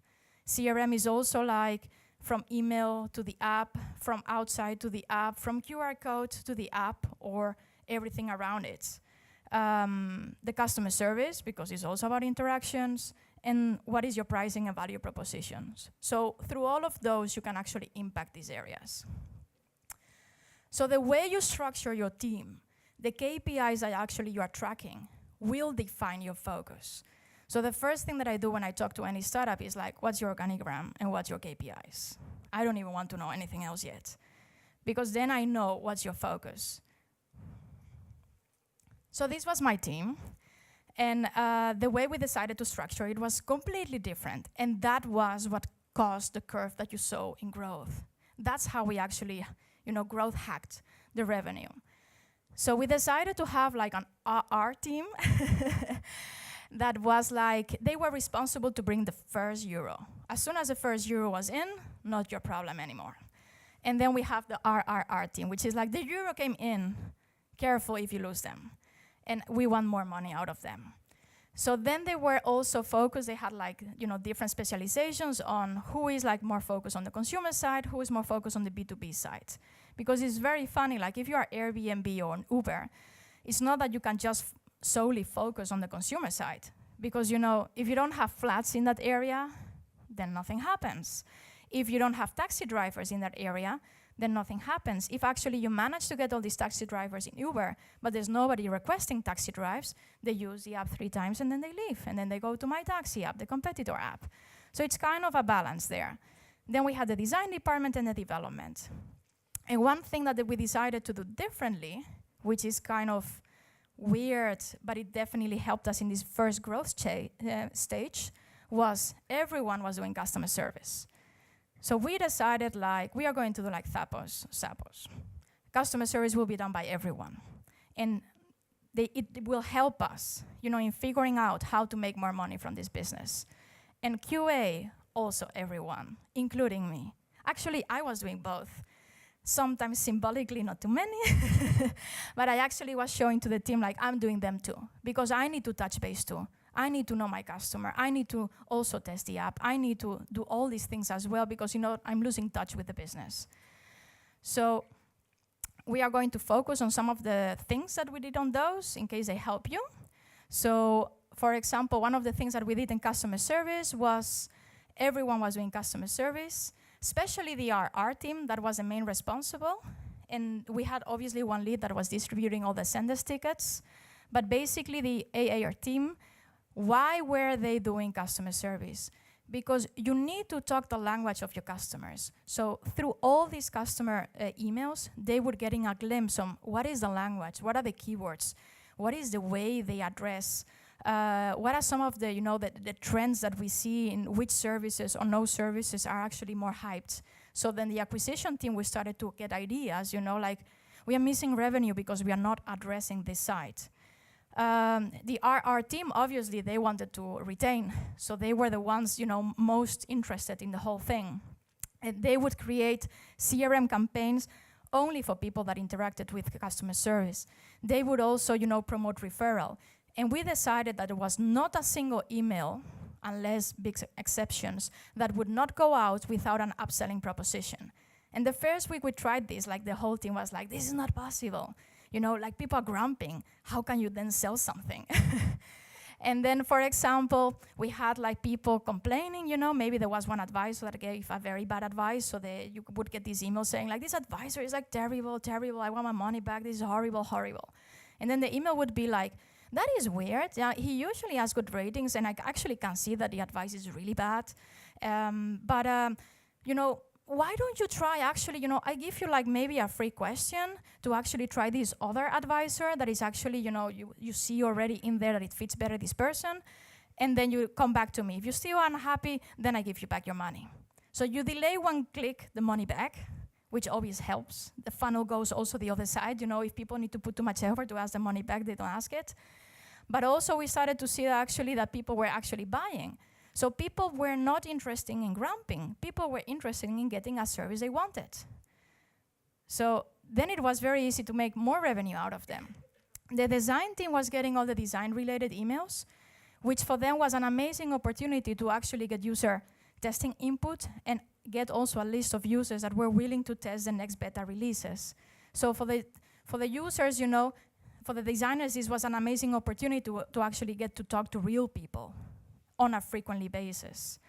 [SPEAKER 2] CRM is also like from email to the app, from outside to the app, from QR code to the app, or everything around it. The customer service, because it's also about interactions, and what is your pricing and value propositions. So through all of those, you can actually impact these areas. So the way you structure your team, the KPIs that actually you are tracking, will define your focus. So the first thing that I do when I talk to any startup is like, what's your organigram and what's your KPIs? I don't even want to know anything else yet, because then I know what's your focus. So this was my team, and the way we decided to structure it was completely different, and that was what caused the curve that you saw in growth. That's how we actually, growth hacked the revenue. So we decided to have like an R team that was like, they were responsible to bring the first euro. As soon as the first euro was in, not your problem anymore. And then we have the RRR team, which is like, the euro came in, careful if you lose them. And we want more money out of them. So then they were also focused, they had like, different specializations on who is like more focused on the consumer side, who is more focused on the B2B side. Because it's very funny, like if you are Airbnb or Uber, it's not that you can just solely focus on the consumer side. Because, if you don't have flats in that area, then nothing happens. If you don't have taxi drivers in that area, then nothing happens. If actually you manage to get all these taxi drivers in Uber, but there's nobody requesting taxi drives, they use the app 3 times and then they leave. And then they go to My Taxi app, the competitor app. So it's kind of a balance there. Then we had the design department and the development. And one thing that we decided to do differently, which is kind of weird, but it definitely helped us in this first growth stage, was everyone was doing customer service. So we decided like, we are going to do like Zappos. Customer service will be done by everyone. And it will help us, in figuring out how to make more money from this business. And QA, also everyone, including me. Actually, I was doing both. Sometimes symbolically, not too many, but I actually was showing to the team like, I'm doing them too, because I need to touch base too. I need to know my customer. I need to also test the app. I need to do all these things as well because, I'm losing touch with the business. So we are going to focus on some of the things that we did on those in case they help you. So, for example, one of the things that we did in customer service was everyone was doing customer service, especially the RR team that was the main responsible. And we had obviously one lead that was distributing all the senders tickets. But basically the AAR team, why were they doing customer service? Because you need to talk the language of your customers. So through all these customer emails, they were getting a glimpse on what is the language, what are the keywords, what is the way they address what are some of the, the trends that we see in which services or no services are actually more hyped. So then the acquisition team, we started to get ideas, like we are missing revenue because we are not addressing this side. The RR team, obviously, they wanted to retain. So they were the ones, most interested in the whole thing. And they would create CRM campaigns only for people that interacted with customer service. They would also, promote referral. And we decided that there was not a single email, unless big exceptions, that would not go out without an upselling proposition. And the first week we tried this, like the whole team was like, this is not possible. Like people are grumping. How can you then sell something? And then, for example, we had like people complaining, maybe there was one advisor that gave a very bad advice, so you would get these emails saying like, this advisor is like terrible, terrible, I want my money back, this is horrible, horrible. And then the email would be like, that is weird. Yeah, he usually has good ratings, and I actually can see that the advice is really bad. Why don't you try actually, I give you like maybe a free question to actually try this other advisor that is actually, you see already in there that it fits better this person, and then you come back to me. If you're still unhappy, then I give you back your money. So you delay one click, the money back, which always helps. The funnel goes also the other side. If people need to put too much effort to ask the money back, they don't ask it. But also we started to see that people were actually buying. So people were not interested in grumping. People were interested in getting a service they wanted. So then it was very easy to make more revenue out of them. The design team was getting all the design-related emails, which for them was an amazing opportunity to actually get user testing input and get also a list of users that were willing to test the next beta releases. So for the users, for the designers, this was an amazing opportunity to actually get to talk to real people on a frequently basis.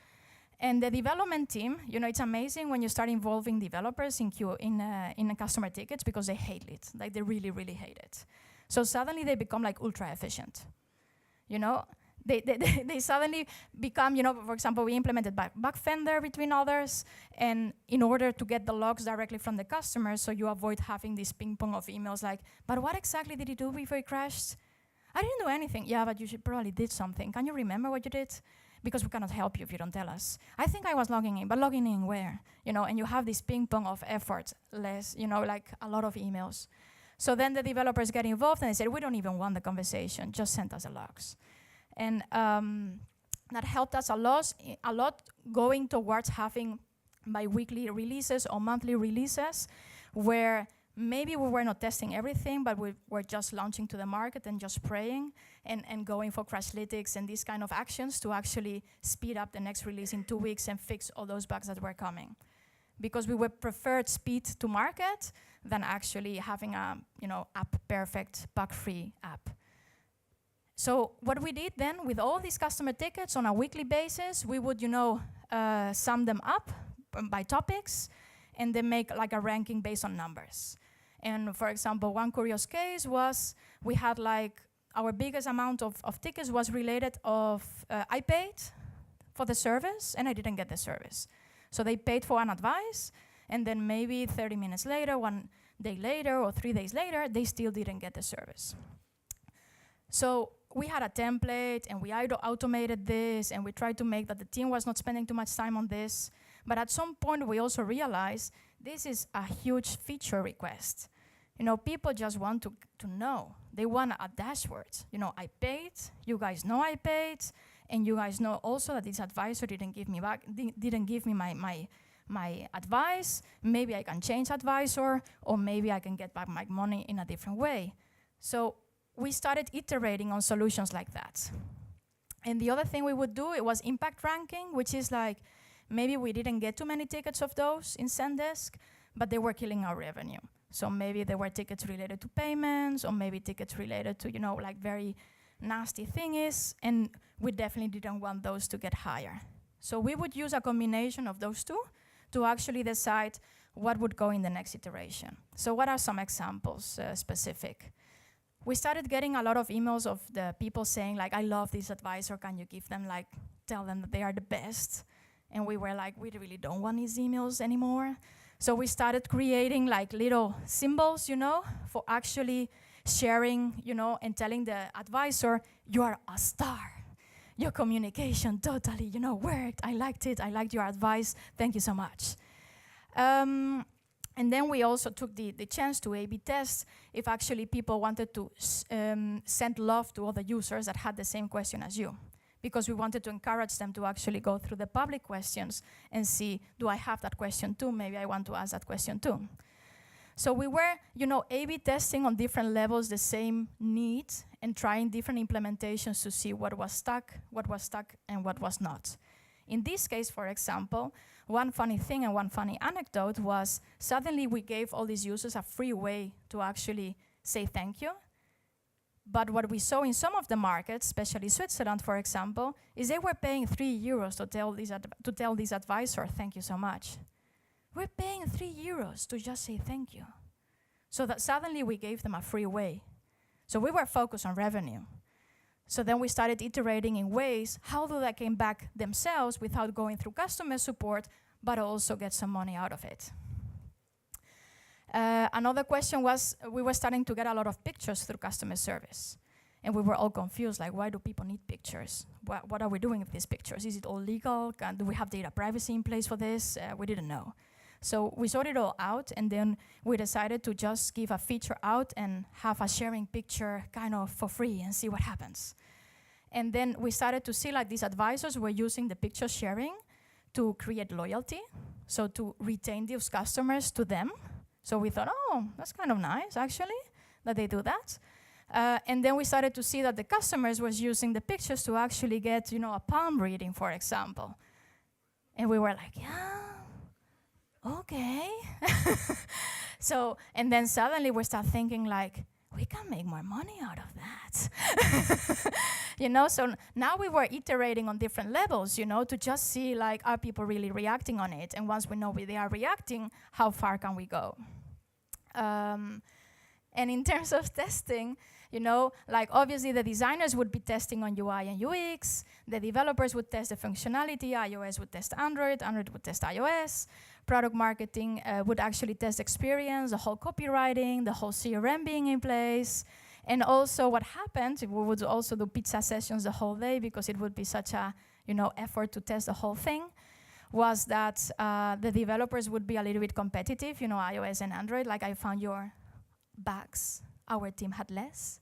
[SPEAKER 2] And the development team, it's amazing when you start involving developers in customer tickets, because they hate it. Like they really, really hate it. So suddenly they become like ultra efficient. They suddenly become, for example, we implemented Bugfender between others, and in order to get the logs directly from the customer, so you avoid having this ping pong of emails like, but what exactly did he do before he crashed? I didn't do anything. Yeah, but you probably did something. Can you remember what you did? Because we cannot help you if you don't tell us. I think I was logging in, but logging in where? And you have this ping pong of effort, less, like a lot of emails. So then the developers get involved and they said, we don't even want the conversation, just send us the logs. And that helped us a lot going towards having bi-weekly releases or monthly releases where maybe we were not testing everything, but we were just launching to the market and just praying and going for Crashlytics and these kind of actions to actually speed up the next release in 2 weeks and fix all those bugs that were coming. Because we would prefer speed to market than actually having a app-perfect, bug-free app. So what we did then with all these customer tickets on a weekly basis, we would, sum them up by topics and then make like a ranking based on numbers. And for example, one curious case was we had like our biggest amount of tickets was related of I paid for the service and I didn't get the service. So they paid for an advice and then maybe 30 minutes later, 1 day later or 3 days later, they still didn't get the service. So we had a template and we automated this and we tried to make that the team was not spending too much time on this. But at some point we also realized this is a huge feature request. People just want to know. They want a dashboard. I paid, you guys know I paid, and you guys know also that this advisor didn't give me my advice. Maybe I can change advisor, or maybe I can get back my money in a different way. So we started iterating on solutions like that. And the other thing we would do, it was impact ranking, which is like, maybe we didn't get too many tickets of those in Zendesk, but they were killing our revenue. So maybe there were tickets related to payments, or maybe tickets related to, like very nasty thingies, and we definitely didn't want those to get higher. So we would use a combination of those two to actually decide what would go in the next iteration. So what are some examples specific? We started getting a lot of emails of the people saying like, I love this advisor, can you give them like, tell them that they are the best? And we were like, we really don't want these emails anymore. So we started creating like little symbols, for actually sharing, and telling the advisor, you are a star. Your communication totally, worked. I liked it. I liked your advice. Thank you so much. And then we also took the chance to A/B test if actually people wanted to send love to other users that had the same question as you, because we wanted to encourage them to actually go through the public questions and see, do I have that question too? Maybe I want to ask that question too. So we were, A/B testing on different levels the same needs and trying different implementations to see what was stuck, and what was not. In this case, for example, one funny thing and one funny anecdote was suddenly we gave all these users a free way to actually say thank you. But what we saw in some of the markets, especially Switzerland, for example, is they were paying €3 to tell this advisor, thank you so much. We're paying €3 to just say thank you. So that suddenly we gave them a free way. So we were focused on revenue. So then we started iterating in ways, how do they came back themselves without going through customer support, but also get some money out of it. Another question was, we were starting to get a lot of pictures through customer service. And we were all confused, like, why do people need pictures? What are we doing with these pictures? Is it all legal? Do we have data privacy in place for this? We didn't know. So we sorted it all out, and then we decided to just give a feature out and have a sharing picture kind of for free and see what happens. And then we started to see like these advisors were using the picture sharing to create loyalty, so to retain those customers to them. So we thought, oh, that's kind of nice, actually, that they do that. And then we started to see that the customers was using the pictures to actually get, a palm reading, for example. And we were like, yeah, okay. So, and then suddenly we start thinking like, we can make more money out of that. So now we were iterating on different levels, to just see like, are people really reacting on it? And once we know they are reacting, how far can we go? And in terms of testing, like obviously the designers would be testing on UI and UX, the developers would test the functionality, iOS would test Android would test iOS, product marketing would actually test experience, the whole copywriting, the whole CRM being in place. And also what happened, we would also do pizza sessions the whole day because it would be such a effort to test the whole thing, was that the developers would be a little bit competitive, iOS and Android, like I found your bags. Our team had less.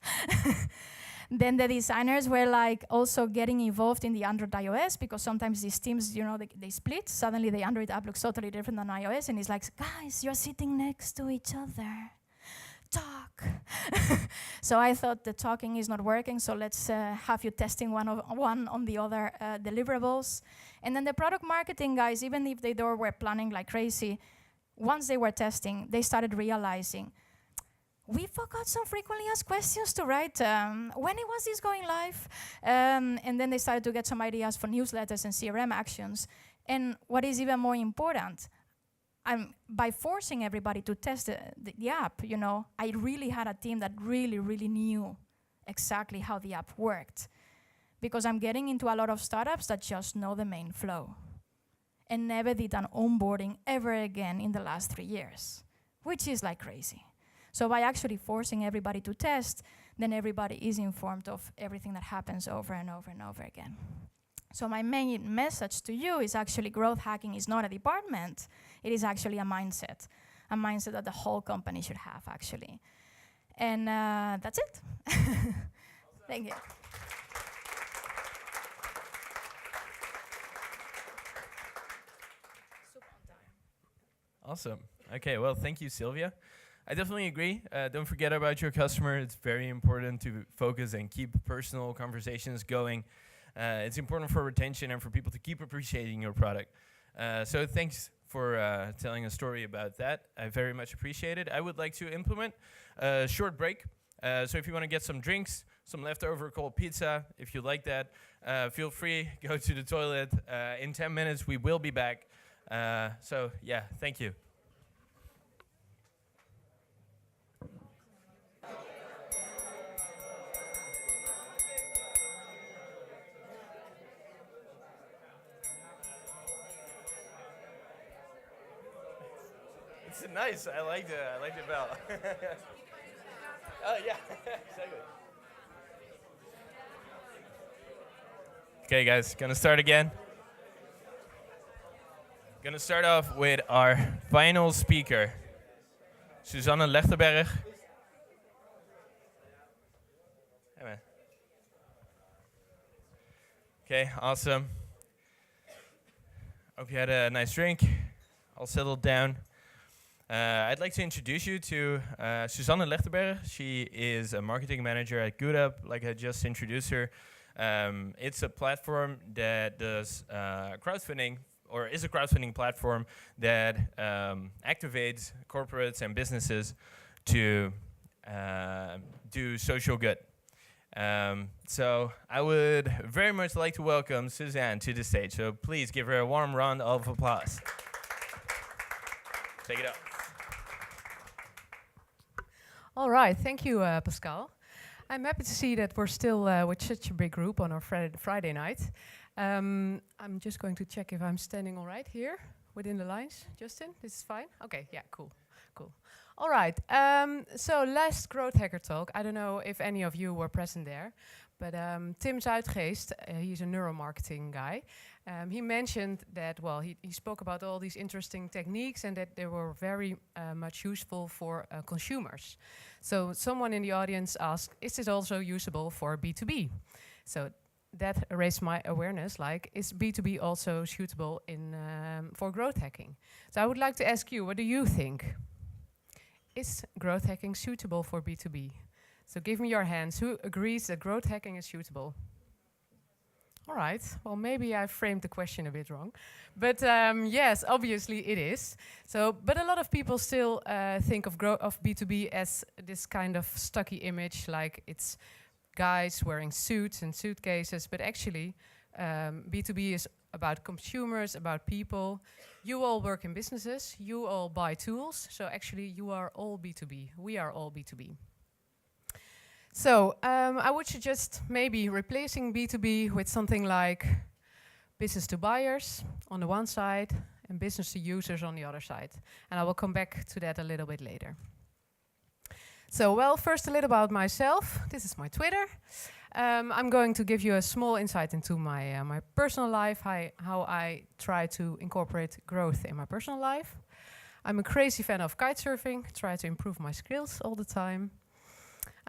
[SPEAKER 2] Then the designers were like also getting involved in the Android iOS because sometimes these teams, they split. Suddenly the Android app looks totally different than iOS, and it's like, guys, you're sitting next to each other. Talk. So I thought the talking is not working, so let's have you testing one on the other deliverables. And then the product marketing guys, even if they were planning like crazy, once they were testing, they started realizing, we forgot some frequently asked questions to write. When was this going live? And then they started to get some ideas for newsletters and CRM actions. And what is even more important, by forcing everybody to test the app, I really had a team that really, really knew exactly how the app worked. Because I'm getting into a lot of startups that just know the main flow and never did an onboarding ever again in the last 3 years, which is like crazy. So by actually forcing everybody to test, then everybody is informed of everything that happens over and over and over again. So my main message to you is actually growth hacking is not a department. It is actually a mindset that the whole company should have, actually. And that's it. Thank you.
[SPEAKER 1] Awesome. Okay, well, thank you, Sylvia. I definitely agree. Don't forget about your customer. It's very important to focus and keep personal conversations going. It's important for retention and for people to keep appreciating your product. So thanks for telling a story about that. I very much appreciate it. I would like to implement a short break. So if you want to get some drinks, some leftover cold pizza, if you like that, feel free, go to the toilet. In 10 minutes, we will be back. So yeah, thank you. It's nice. I like the bell. Oh, yeah, exactly. Okay, guys, gonna start again. Gonna start off with our final speaker, Suzanne Legtenberg. Hey, man. Okay, awesome. Hope you had a nice drink, all settled down. I'd like to introduce you to Suzanne Legtenberg. She is a marketing manager at GoodUp, like I just introduced her. It's a platform that does crowdfunding, or is a crowdfunding platform that activates corporates and businesses to do social good. So I would very much like to welcome Suzanne to the stage. So please give her a warm round of applause. Take it up.
[SPEAKER 4] All right, thank you, Pascal. I'm happy to see that we're still with such a big group on our Friday night. I'm just going to check if I'm standing all right here within the lines. Justin, this is fine? Okay, yeah, cool. All right, so last Growth Hacker Talk, I don't know if any of you were present there, but Tim Zuidgeest, he's a neuromarketing guy. He mentioned that, well, he spoke about all these interesting techniques and that they were very much useful for consumers. So someone in the audience asked, is this also usable for B2B? So that raised my awareness, like, is B2B also suitable for growth hacking? So I would like to ask you, what do you think? Is growth hacking suitable for B2B? So give me your hands. Who agrees that growth hacking is suitable? All right, well, maybe I framed the question a bit wrong. But yes, obviously it is. So, but a lot of people still think of B2B as this kind of stocky image, like it's guys wearing suits and suitcases. But actually, B2B is about consumers, about people. You all work in businesses, you all buy tools. So actually, you are all B2B. We are all B2B. So I would suggest maybe replacing B2B with something like business to buyers on the one side and business to users on the other side. And I will come back to that a little bit later. So, well, first a little about myself. This is my Twitter. I'm going to give you a small insight into my personal life, how I try to incorporate growth in my personal life. I'm a crazy fan of kitesurfing, try to improve my skills all the time.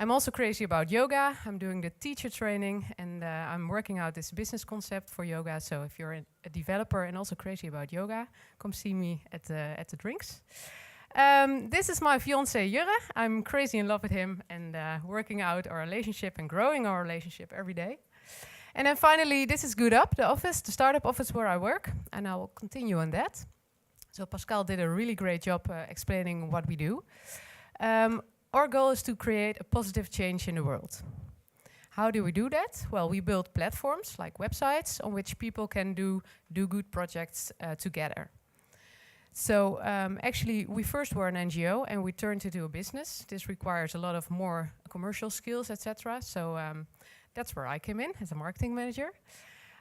[SPEAKER 4] I'm also crazy about yoga. I'm doing the teacher training and I'm working out this business concept for yoga. So if you're a developer and also crazy about yoga, come see me at the drinks. This is my fiancé Jurre. I'm crazy in love with him and working out our relationship and growing our relationship every day. And then finally, this is GoodUp, the office, the startup office where I work, and I will continue on that. So Pascal did a really great job explaining what we do. Our goal is to create a positive change in the world. How do we do that? Well, we build platforms like websites on which people can do good projects together. So actually, we first were an NGO and we turned into a business. This requires a lot of more commercial skills, etc. So that's where I came in as a marketing manager.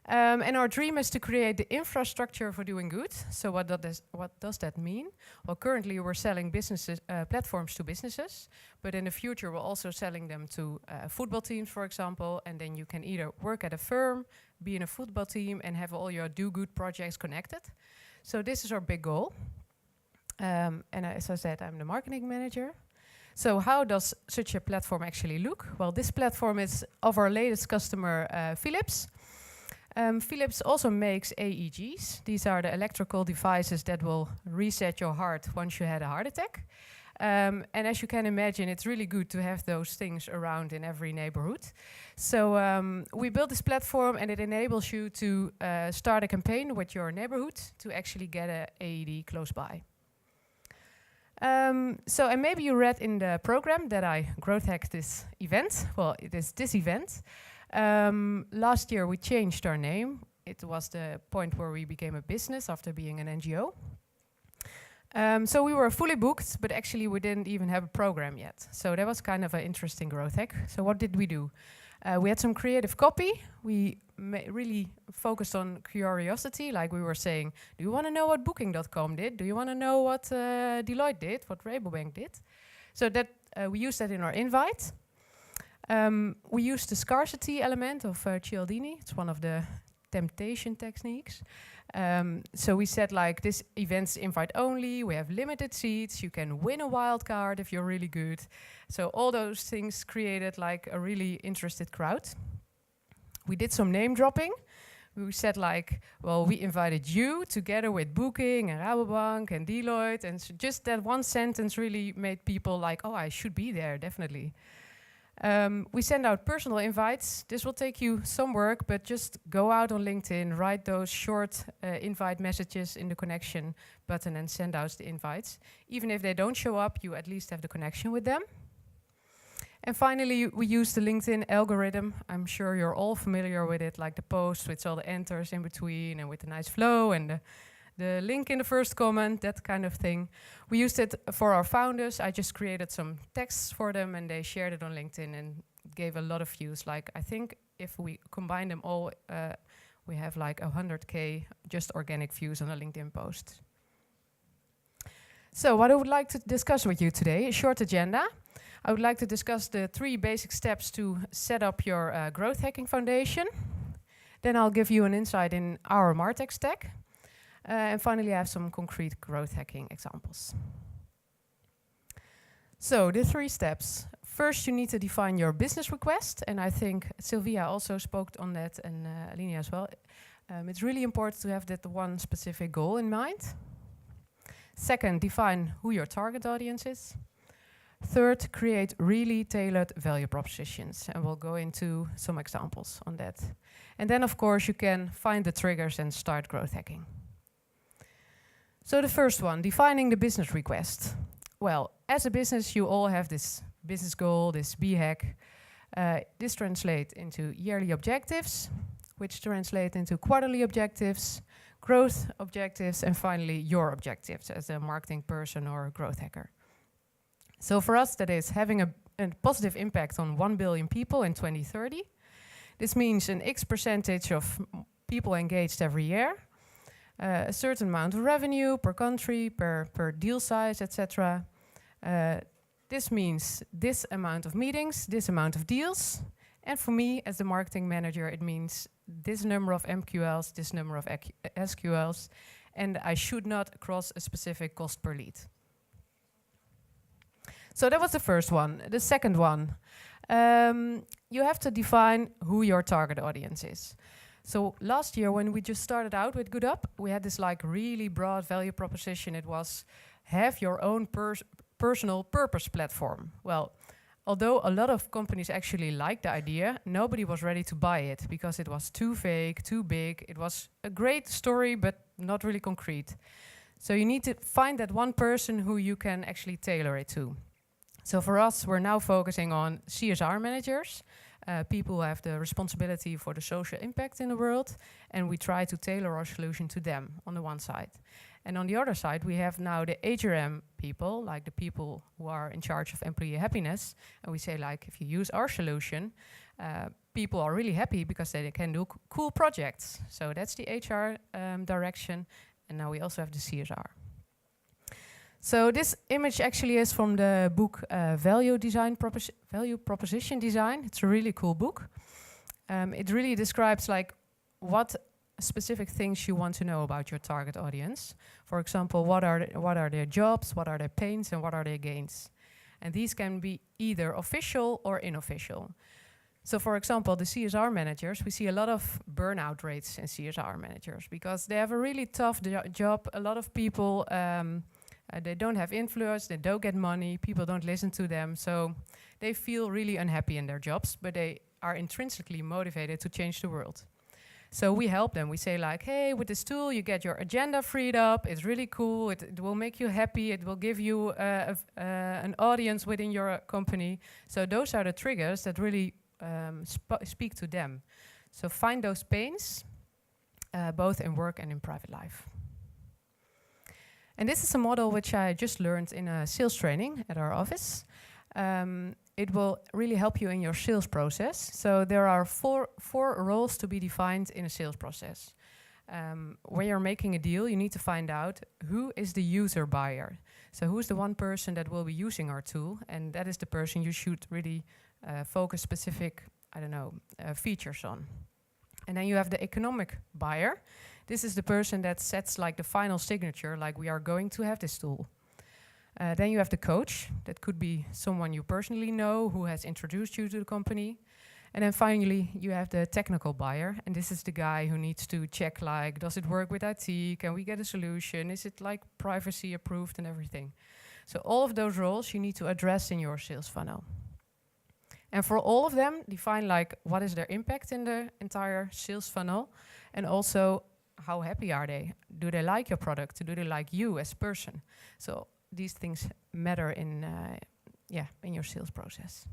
[SPEAKER 4] And our dream is to create the infrastructure for doing good. So what does that mean? Well, currently we're selling platforms to businesses, but in the future we're also selling them to football teams, for example, and then you can either work at a firm, be in a football team, and have all your do-good projects connected. So this is our big goal. And as I said, I'm the marketing manager. So how does such a platform actually look? Well, this platform is of our latest customer, Philips. Philips also makes AEGs. These are the electrical devices that will reset your heart once you had a heart attack. And as you can imagine, it's really good to have those things around in every neighborhood. So we built this platform and it enables you to start a campaign with your neighborhood to actually get an AED close by. And maybe you read in the program that I growth hacked this event. Well, it is this event. Last year we changed our name. It was the point where we became a business after being an NGO. So we were fully booked, but actually we didn't even have a program yet. So that was kind of an interesting growth hack. So what did we do? We had some creative copy. We really focused on curiosity, like we were saying, do you want to know what Booking.com did? Do you want to know what Deloitte did, what Rabobank did? So that we use that in our invite. We use the scarcity element of Cialdini. It's one of the temptation techniques. So we said like this event's invite only, we have limited seats, you can win a wild card if you're really good. So all those things created like a really interested crowd. We did some name dropping. We said like, well, we invited you together with Booking and Rabobank and Deloitte, and so just that one sentence really made people like, oh, I should be there, definitely. We send out personal invites. This will take you some work, but just go out on LinkedIn, write those short invite messages in the connection button and send out the invites. Even if they don't show up, you at least have the connection with them. And finally, we use the LinkedIn algorithm. I'm sure you're all familiar with it, like the post with all the enters in between and with the nice flow and the link in the first comment, that kind of thing. We used it for our founders. I just created some texts for them and they shared it on LinkedIn and gave a lot of views. Like, I think if we combine them all, we have like 100K just organic views on a LinkedIn post. So what I would like to discuss with you today, a short agenda. I would like to discuss the 3 basic steps to set up your growth hacking foundation. Then I'll give you an insight in our MarTech stack. And finally, I have some concrete growth hacking examples. So the 3 steps. First, you need to define your business request. And I think Sylvia also spoke on that and Alina as well. It's really important to have that one specific goal in mind. Second, define who your target audience is. Third, create really tailored value propositions. And we'll go into some examples on that. And then, of course, you can find the triggers and start growth hacking. So the first one, defining the business request. Well, as a business, you all have this business goal, this BHAG. This translates into yearly objectives, which translate into quarterly objectives, growth objectives, and finally your objectives as a marketing person or a growth hacker. So for us, that is having a positive impact on 1 billion people in 2030. This means an X percentage of people engaged every year, a certain amount of revenue per country, per deal size, etc. This means this amount of meetings, this amount of deals. And for me, as the marketing manager, it means this number of MQLs, this number of SQLs, and I should not cross a specific cost per lead. So that was the first one. The second one, you have to define who your target audience is. So last year, when we just started out with GoodUp, we had this like really broad value proposition. It was have your own personal purpose platform. Well, although a lot of companies actually liked the idea, nobody was ready to buy it because it was too vague, too big. It was a great story, but not really concrete. So you need to find that one person who you can actually tailor it to. So for us, we're now focusing on CSR managers, people who have the responsibility for the social impact in the world, and we try to tailor our solution to them on the one side. And on the other side, we have now the HRM people, like the people who are in charge of employee happiness, and we say like, if you use our solution, people are really happy because they can do cool projects. So that's the HR direction, and now we also have the CSR. So this image actually is from the book Value Proposition Design. It's a really cool book. It really describes like what specific things you want to know about your target audience. For example, what are their jobs, what are their pains, and what are their gains. And these can be either official or unofficial. So for example, the CSR managers, we see a lot of burnout rates in CSR managers because they have a really tough job. A lot of people they don't have influence, they don't get money, people don't listen to them, so they feel really unhappy in their jobs, but they are intrinsically motivated to change the world. So we help them. We say like, hey, with this tool, you get your agenda freed up, it's really cool, it will make you happy, it will give you an audience within your company. So those are the triggers that really speak to them. So find those pains, both in work and in private life. And this is a model which I just learned in a sales training at our office. It will really help you in your sales process. So there are four roles to be defined in a sales process. When you're making a deal, you need to find out who is the user buyer. So who's the one person that will be using our tool? And that is the person you should really focus specific, features on. And then you have the economic buyer. This is the person that sets like the final signature, like we are going to have this tool. Then you have the coach. That could be someone you personally know who has introduced you to the company. And then finally, you have the technical buyer. And this is the guy who needs to check, like, does it work with IT? Can we get a solution? Is it like privacy approved and everything? So all of those roles you need to address in your sales funnel. And for all of them, define like what is their impact in the entire sales funnel, and also how happy are they? Do they like your product? Do they like you as a person? So these things matter in your sales process.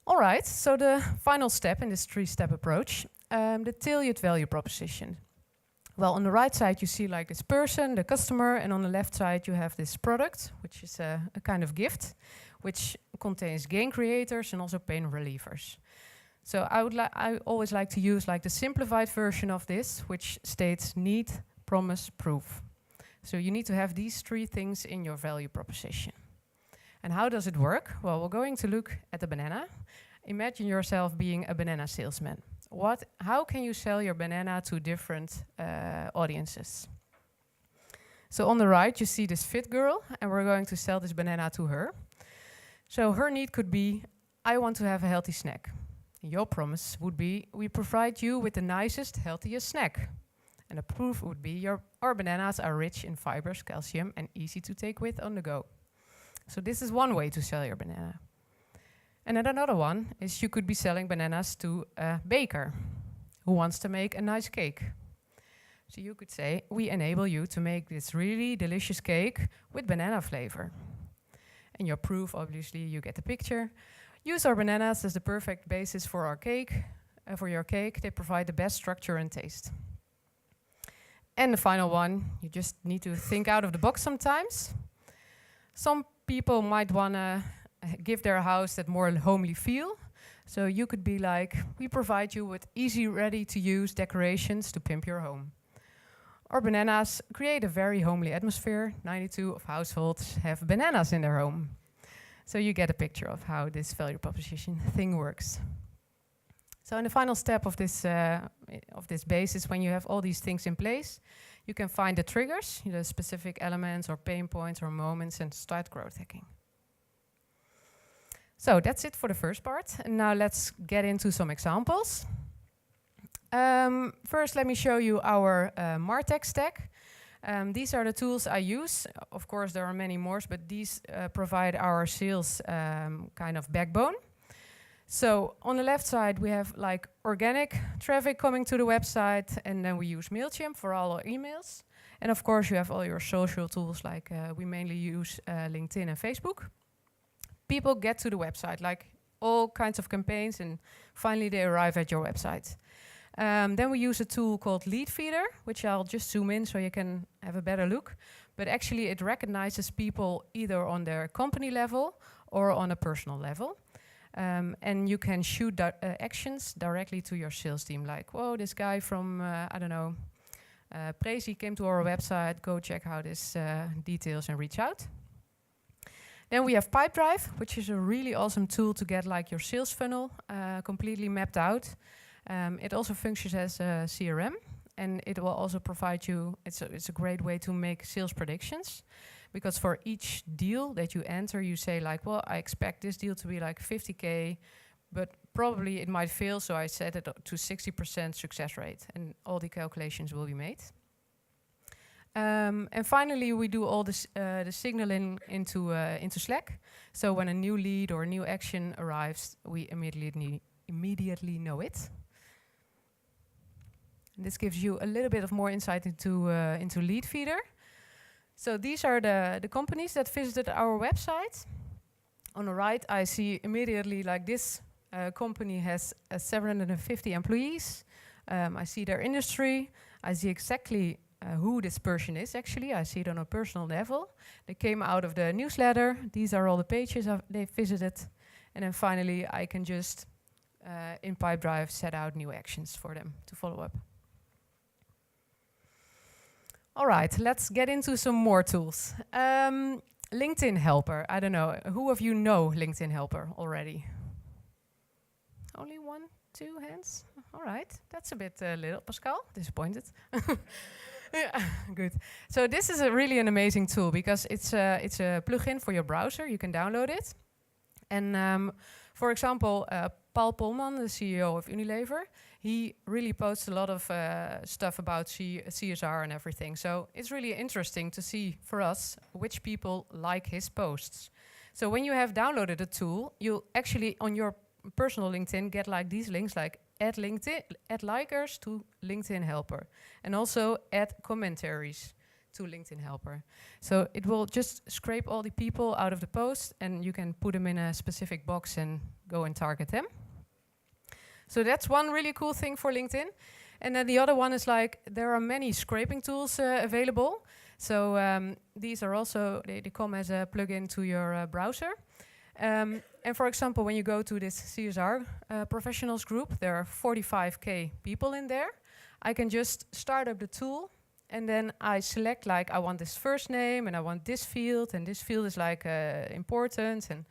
[SPEAKER 4] All right, so the final step in this three-step approach, the tailored value proposition. Well, on the right side you see like this person, the customer, and on the left side you have this product, which is a kind of gift, which contains gain creators and also pain relievers. So I always like to use like the simplified version of this, which states need, promise, proof. So you need to have these three things in your value proposition. And how does it work? Well, we're going to look at the banana. Imagine yourself being a banana salesman. How can you sell your banana to different audiences? So on the right, you see this fit girl, and we're going to sell this banana to her. So her need could be, I want to have a healthy snack. Your promise would be, we provide you with the nicest, healthiest snack. And the proof would be, our bananas are rich in fibers, calcium, and easy to take with on the go. So this is one way to sell your banana. And then another one is you could be selling bananas to a baker who wants to make a nice cake. So you could say, we enable you to make this really delicious cake with banana flavor. And your proof, obviously, you get the picture. Use our bananas as the perfect basis for our cake. For your cake, they provide the best structure and taste. And the final one, you just need to think out of the box sometimes. Some people might want to give their house that more homely feel. So you could be like, we provide you with easy, ready-to-use decorations to pimp your home. Our bananas create a very homely atmosphere. 92% of households have bananas in their home. So you get a picture of how this value proposition thing works. So in the final step of this basis, when you have all these things in place, you can find the triggers, the specific elements or pain points or moments, and start growth hacking. So that's it for the first part. And now let's get into some examples. First, let me show you our MarTech stack. These are the tools I use. Of course, there are many more, but these provide our sales kind of backbone. So on the left side, we have like organic traffic coming to the website, and then we use MailChimp for all our emails. And of course, you have all your social tools, like we mainly use LinkedIn and Facebook. People get to the website, like all kinds of campaigns, and finally they arrive at your website. Then we use a tool called Lead Feeder, which I'll just zoom in so you can have a better look. But actually it recognizes people either on their company level or on a personal level. And you can shoot actions directly to your sales team, like, whoa, this guy from, Prezi came to our website, go check out his details and reach out. Then we have Pipedrive, which is a really awesome tool to get like your sales funnel completely mapped out. It also functions as a CRM, and it will also provide you, it's a great way to make sales predictions, because for each deal that you enter, you say like, well, I expect this deal to be like 50K, but probably it might fail, so I set it to 60% success rate, and all the calculations will be made. And finally, we do all this, the signaling into Slack. So when a new lead or a new action arrives, we immediately know it. And this gives you a little bit of more insight into Lead Feeder. So these are the companies that visited our website. On the right, I see immediately like this company has 750 employees. I see their industry. I see exactly who this person is actually. I see it on a personal level. They came out of the newsletter. These are all the pages they visited. And then finally, I can just, in Pipedrive, set out new actions for them to follow up. All right, let's get into some more tools. LinkedIn Helper. I don't know. Who of you know LinkedIn Helper already? Only 1, 2 hands? All right, that's a bit little. Pascal, disappointed. Yeah, good. So this is really an amazing tool because it's a plugin for your browser. You can download it. And for example, Paul Polman, the CEO of Unilever, he really posts a lot of stuff about CSR and everything. So it's really interesting to see for us which people like his posts. So when you have downloaded a tool, you'll actually on your personal LinkedIn get like these links like add likers to LinkedIn Helper and also add commentaries to LinkedIn Helper. So it will just scrape all the people out of the post and you can put them in a specific box and go and target them. So that's one really cool thing for LinkedIn. And then the other one is like, there are many scraping tools available. So these are also, they come as a plugin to your browser. And for example, when you go to this CSR professionals group, there are 45K people in there. I can just start up the tool and then I select like, I want this first name and I want this field and this field is like important and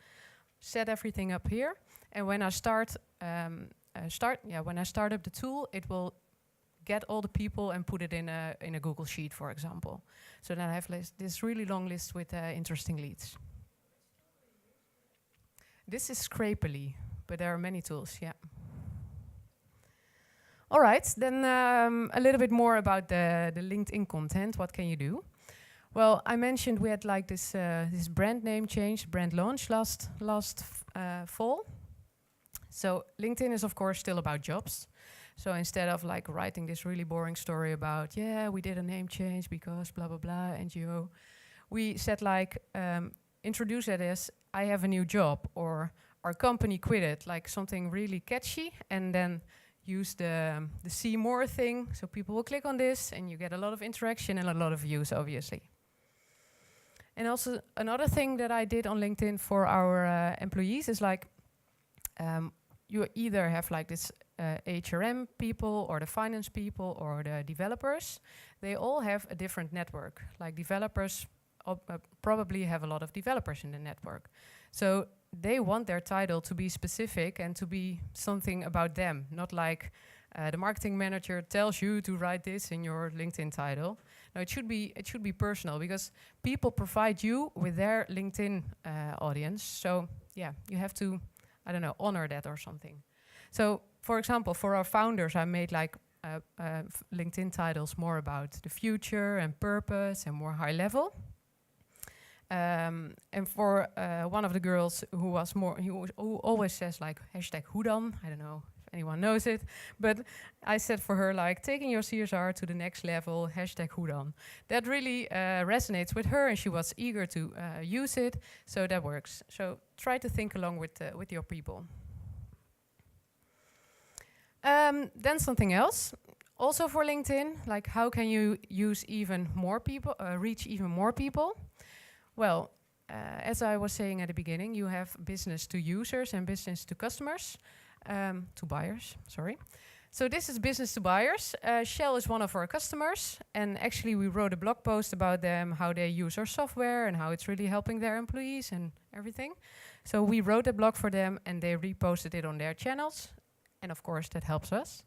[SPEAKER 4] set everything up here. And when I start up the tool, it will get all the people and put it in a Google Sheet, for example. So then I have this really long list with interesting leads. This is Scrapely, but there are many tools, yeah. All right, then a little bit more about the LinkedIn content. What can you do? Well, I mentioned we had like this brand name change, brand launch last fall. So LinkedIn is of course still about jobs. So instead of like writing this really boring story about, yeah, we did a name change because blah, blah, blah, NGO, we said like, introduce it as, I have a new job, or our company quit it, like something really catchy, and then use the see more thing, so people will click on this, and you get a lot of interaction and a lot of views, obviously. And also another thing that I did on LinkedIn for our employees is like, you either have like this HRM people, or the finance people, or the developers. They all have a different network. Like developers probably have a lot of developers in the network. So they want their title to be specific and to be something about them, not like the marketing manager tells you to write this in your LinkedIn title. No, it should be personal, because people provide you with their LinkedIn audience. So yeah, you have to, I don't know, honor that or something. So for example, for our founders, I made like LinkedIn titles more about the future and purpose and more high level. And for one of the girls who always says like #hoedan, I don't know if anyone knows it, but I said for her like taking your CSR to the next level, #hoedan. That really resonates with her, and she was eager to use it, so that works. So try to think along with your people. Then something else, also for LinkedIn, like how can you use even more people, reach even more people? Well, as I was saying at the beginning, you have business to users and business to customers, to buyers, sorry. So this is business to buyers. Shell is one of our customers, and actually we wrote a blog post about them, how they use our software and how it's really helping their employees and everything. So we wrote a blog for them and they reposted it on their channels, and of course that helps us.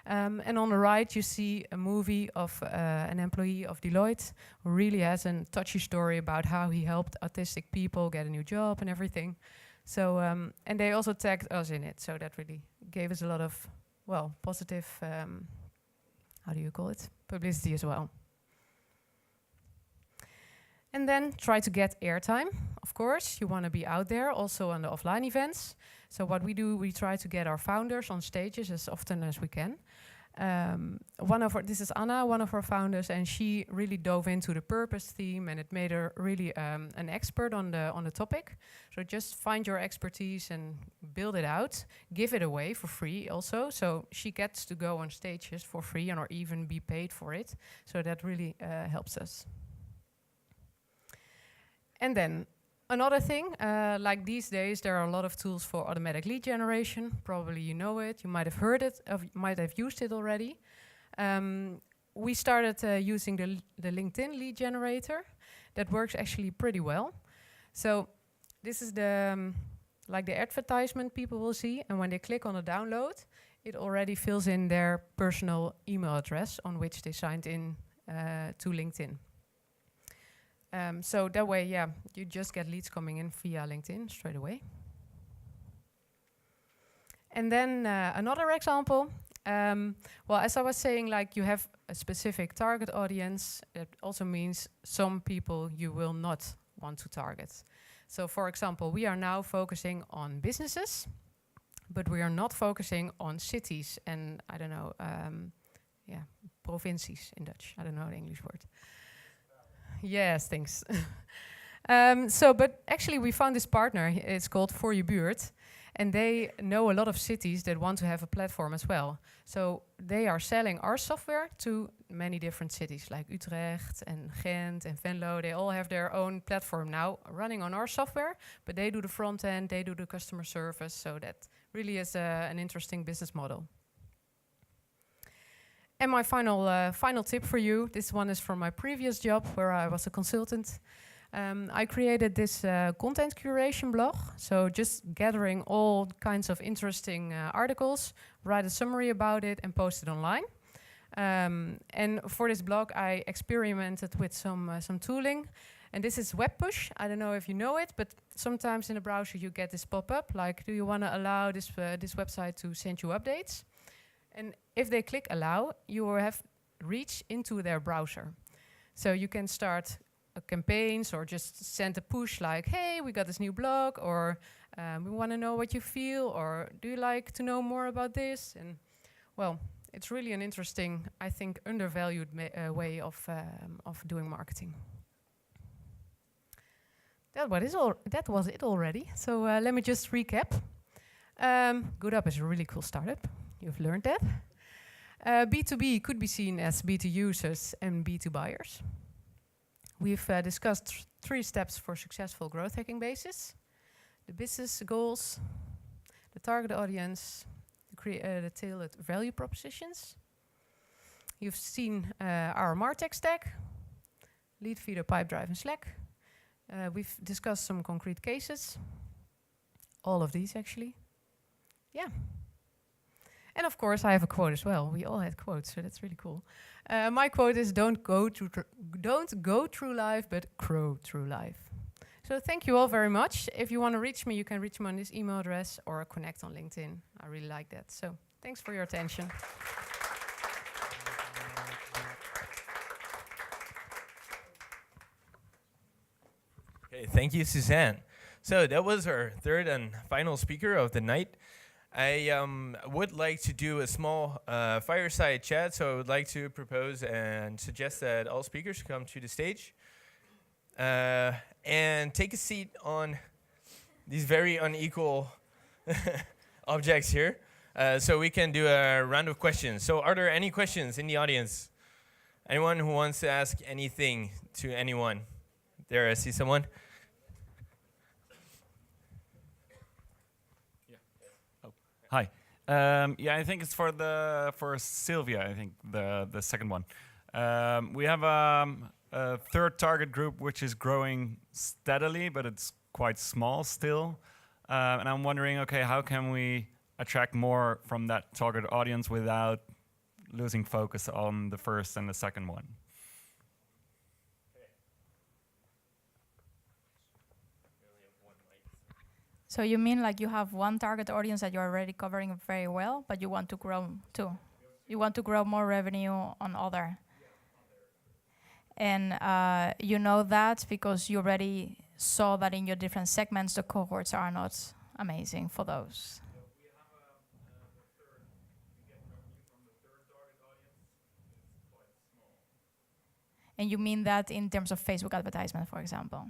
[SPEAKER 4] And on the right, you see a movie of an employee of Deloitte who really has a touchy story about how he helped autistic people get a new job and everything. So, and they also tagged us in it. So that really gave us a lot of, well, positive, how do you call it? Publicity as well. And then try to get airtime. Of course, you want to be out there also on the offline events. So what we do, we try to get our founders on stages as often as we can. This is Anna, one of our founders, and she really dove into the purpose theme, and it made her really an expert on the topic. So just find your expertise and build it out. Give it away for free also. So she gets to go on stages for free or even be paid for it. So that really helps us. And then another thing, like these days, there are a lot of tools for automatic lead generation. Probably you know it, you might have heard it, might have used it already. we started using the LinkedIn lead generator. That works actually pretty well. So this is the like the advertisement people will see, and when they click on the download, it already fills in their personal email address on which they signed in to LinkedIn. So that way, yeah, you just get leads coming in via LinkedIn straight away. And then another example. Well, as I was saying, like you have a specific target audience. It also means some people you will not want to target. So for example, we are now focusing on businesses, but we are not focusing on cities and, I don't know, provincies in Dutch. I don't know the English word. Yes, thanks. But actually we found this partner, it's called For Je Buurt, and they know a lot of cities that want to have a platform as well. So they are selling our software to many different cities like Utrecht and Ghent and Venlo. They all have their own platform now running on our software, but they do the front end, they do the customer service, so that really is an interesting business model. And my final tip for you, this one is from my previous job where I was a consultant. I created this content curation blog, so just gathering all kinds of interesting articles, write a summary about it and post it online. And for this blog I experimented with some tooling, and this is Web Push. I don't know if you know it, but sometimes in the browser you get this pop-up like, do you want to allow this website to send you updates? And if they click allow, you will have reach into their browser. So you can start campaigns or just send a push like, hey, we got this new blog, or we want to know what you feel, or do you like to know more about this? And well, it's really an interesting, I think, undervalued way of doing marketing. That was it already. So let me just recap. GoodUp is a really cool startup. You've learned that. B2B could be seen as B2 users and B2 buyers. We've discussed 3 steps for successful growth hacking basis: the business goals, the target audience, the tailored value propositions. You've seen our MarTech stack, lead feeder, Pipedrive, and Slack. We've discussed some concrete cases. All of these, actually. Yeah. And of course, I have a quote as well. We all had quotes, so that's really cool. My quote is, don't go through life, but crow through life. So thank you all very much. If you want to reach me, you can reach me on this email address or connect on LinkedIn. I really like that. So thanks for your attention.
[SPEAKER 1] Okay, thank you, Suzanne. So that was our third and final speaker of the night. I would like to do a small fireside chat, so I would like to propose and suggest that all speakers come to the stage and take a seat on these very unequal objects here, so we can do a round of questions. So are there any questions in the audience? Anyone who wants to ask anything to anyone? There, I see someone.
[SPEAKER 5] Hi. I think it's for Sylvia. I think the second one. We have a third target group which is growing steadily, but it's quite small still. And I'm wondering, okay, how can we attract more from that target audience without losing focus on the first and the second one?
[SPEAKER 2] So you mean like you have one target audience that you're already covering very well, but you want to grow too? You want to grow more revenue on other? And you know that because you already saw that in your different segments, the cohorts are not amazing for those. And you mean that in terms of Facebook advertisement, for example?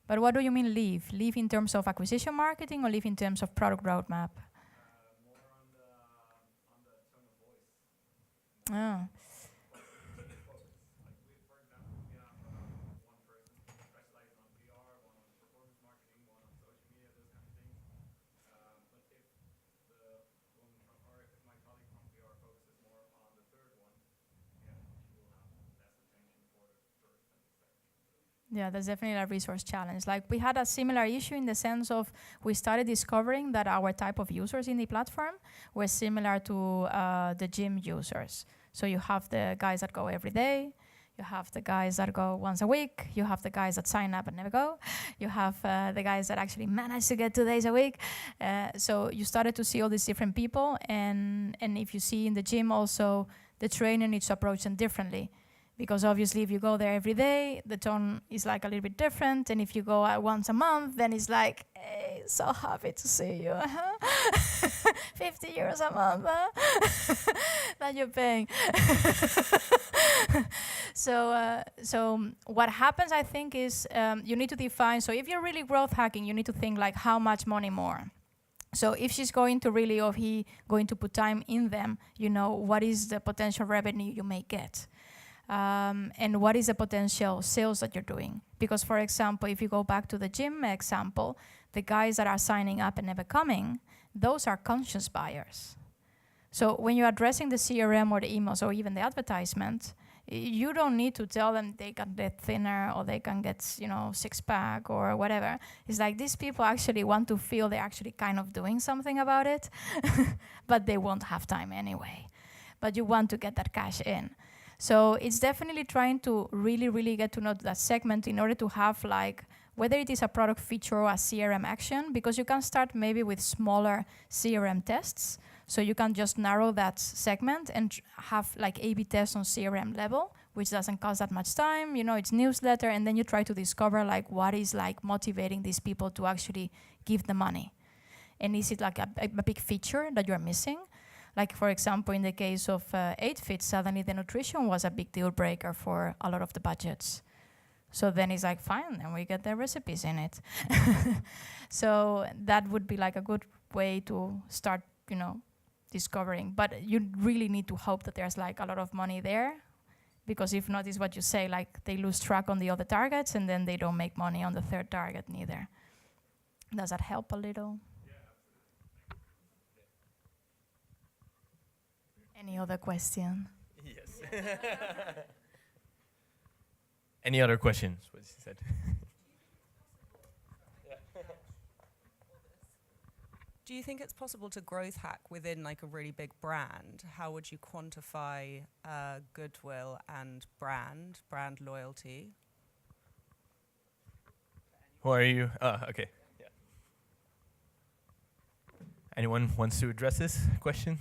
[SPEAKER 2] But what do you mean leave? Leave in terms of acquisition marketing or leave in terms of product roadmap?
[SPEAKER 5] More on the tone of voice.
[SPEAKER 2] Oh.
[SPEAKER 5] Like we, for example, we have one person specializing on PR, one on performance marketing, one on social media, those kind of things. But if the woman from, or if my colleague from PR focuses more on the third one, yeah, she will have less attention for the first and the second.
[SPEAKER 2] Yeah, that's definitely a resource challenge. Like we had a similar issue in the sense of we started discovering that our type of users in the platform were similar to the gym users. So you have the guys that go every day, you have the guys that go once a week, you have the guys that sign up and never go, you have the guys that actually manage to get 2 days a week. So you started to see all these different people, and if you see in the gym also, the trainer needs to approach them differently. Because obviously if you go there every day, the tone is like a little bit different. And if you go once a month, then it's like, hey, so happy to see you. 50 euros a month that you're paying. So what happens, I think, is you need to define, so if you're really growth hacking, you need to think like how much money more. So if she's going to really, or he going to put time in them, you know, what is the potential revenue you may get? And what is the potential sales that you're doing? Because, for example, if you go back to the gym example, the guys that are signing up and never coming, those are conscious buyers. So when you're addressing the CRM or the emails or even the advertisement, you don't need to tell them they can get thinner or they can get, you know, six-pack or whatever. It's like these people actually want to feel they're actually kind of doing something about it, but they won't have time anyway. But you want to get that cash in. So it's definitely trying to really, really get to know that segment in order to have like, whether it is a product feature or a CRM action, because you can start maybe with smaller CRM tests. So you can just narrow that segment and have like A/B tests on CRM level, which doesn't cost that much time. You know, it's newsletter, and then you try to discover like what is like motivating these people to actually give the money. And is it like a big feature that you're missing? Like, for example, in the case of 8Fit, suddenly the nutrition was a big deal breaker for a lot of the budgets. So then it's like, fine, then we get the recipes in it. So that would be like a good way to start, you know, discovering. But you really need to hope that there's like a lot of money there, because if not, it's what you say, like they lose track on the other targets and then they don't make money on the third target neither. Does that help a little? Any other question?
[SPEAKER 1] Yes. Any other questions? What she said.
[SPEAKER 6] Do you think it's possible to growth hack within like a really big brand? How would you quantify goodwill and brand loyalty?
[SPEAKER 1] Who are you? Okay. Yeah. Anyone wants to address this question?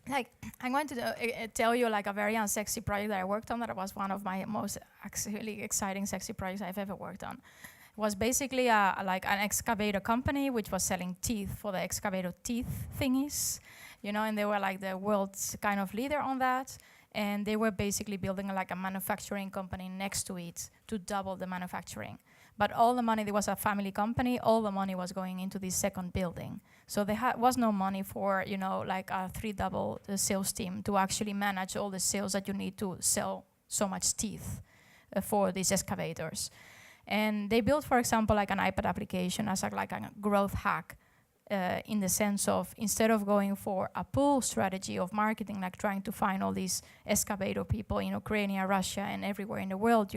[SPEAKER 2] Like, I'm going to tell you like a very unsexy project that I worked on that was one of my most actually exciting sexy projects I've ever worked on. It was basically like an excavator company which was selling teeth for the excavator teeth thingies, you know, and they were like the world's kind of leader on that. And they were basically building like a manufacturing company next to it to double the manufacturing. But all the money, there was a family company, all the money was going into this second building. So there was no money for, you know, like a 3-double sales team to actually manage all the sales that you need to sell so much teeth for these excavators. And they built, for example, like an iPad application as like a growth hack in the sense of instead of going for a pull strategy of marketing, like trying to find all these excavator people in Ukraine, Russia, and everywhere in the world,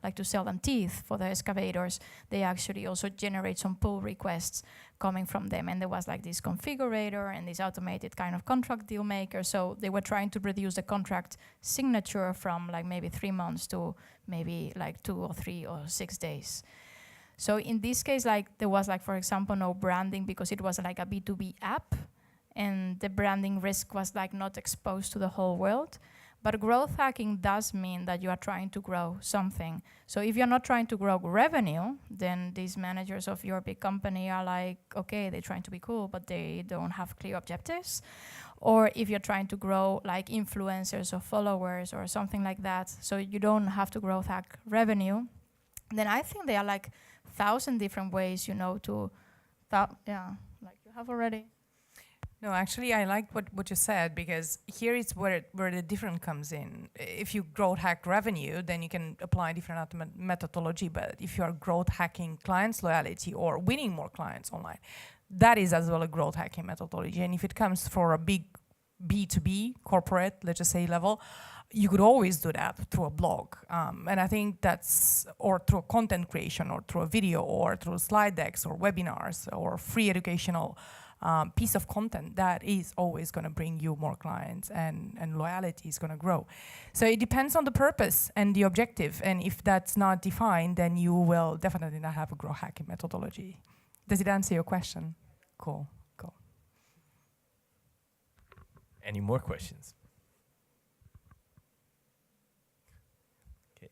[SPEAKER 2] like to sell them teeth for the excavators, they actually also generate some pull requests coming from them. And there was like this configurator and this automated kind of contract deal maker. So they were trying to reduce the contract signature from like maybe 3 months to maybe like 2 or 3 or 6 days. So in this case, like there was like, for example, no branding because it was like a B2B app and the branding risk was like not exposed to the whole world. But growth hacking does mean that you are trying to grow something. So if you're not trying to grow revenue, then these managers of your big company are like, okay, they're trying to be cool, but they don't have clear objectives. Or if you're trying to grow like influencers or followers or something like that, so you don't have to growth hack revenue, then I think there are like 1,000 different ways, to, like you have already.
[SPEAKER 4] No, actually, I like what you said, because here is where the difference comes in. If you growth hack revenue, then you can apply different methodology. But if you are growth hacking clients' loyalty or winning more clients online, that is as well a growth hacking methodology. And if it comes for a big B2B corporate, let's just say level, you could always do that through a blog. And I think that's, or through content creation, or through a video, or through slide decks, or webinars, or free educational piece of content that is always going to bring you more clients, and loyalty is going to grow. So it depends on the purpose and the objective. And if that's not defined, then you will definitely not have a growth hacking methodology. Does it answer your question? Cool.
[SPEAKER 7] Any more questions? Okay.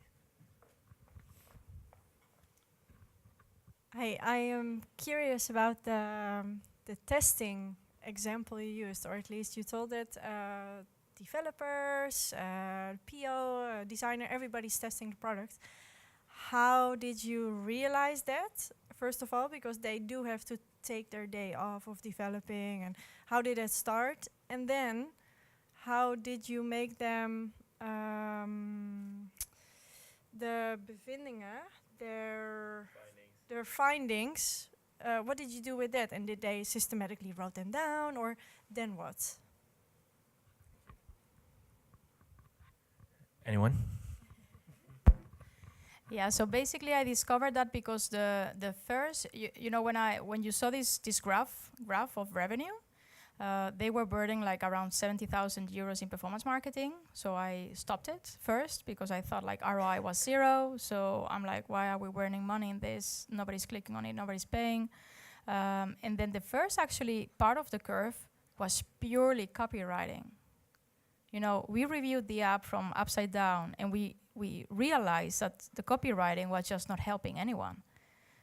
[SPEAKER 8] I am curious about the testing example you used, or at least you told that developers, PO, designer, everybody's testing the product. How did you realize that, first of all, because they do have to take their day off of developing, and how did it start? And then, how did you make them the bevindingen, their findings? What did you do with that? And did they systematically write them down, or then what?
[SPEAKER 7] Anyone?
[SPEAKER 2] Yeah, so basically I discovered that because the first, when you saw this graph of revenue, they were burning like around 70,000 euros in performance marketing. So I stopped it first because I thought like ROI was 0. So I'm like, why are we burning money in this? Nobody's clicking on it, nobody's paying. And then the first actually part of the curve was purely copywriting. We reviewed the app from upside down, and we realized that the copywriting was just not helping anyone.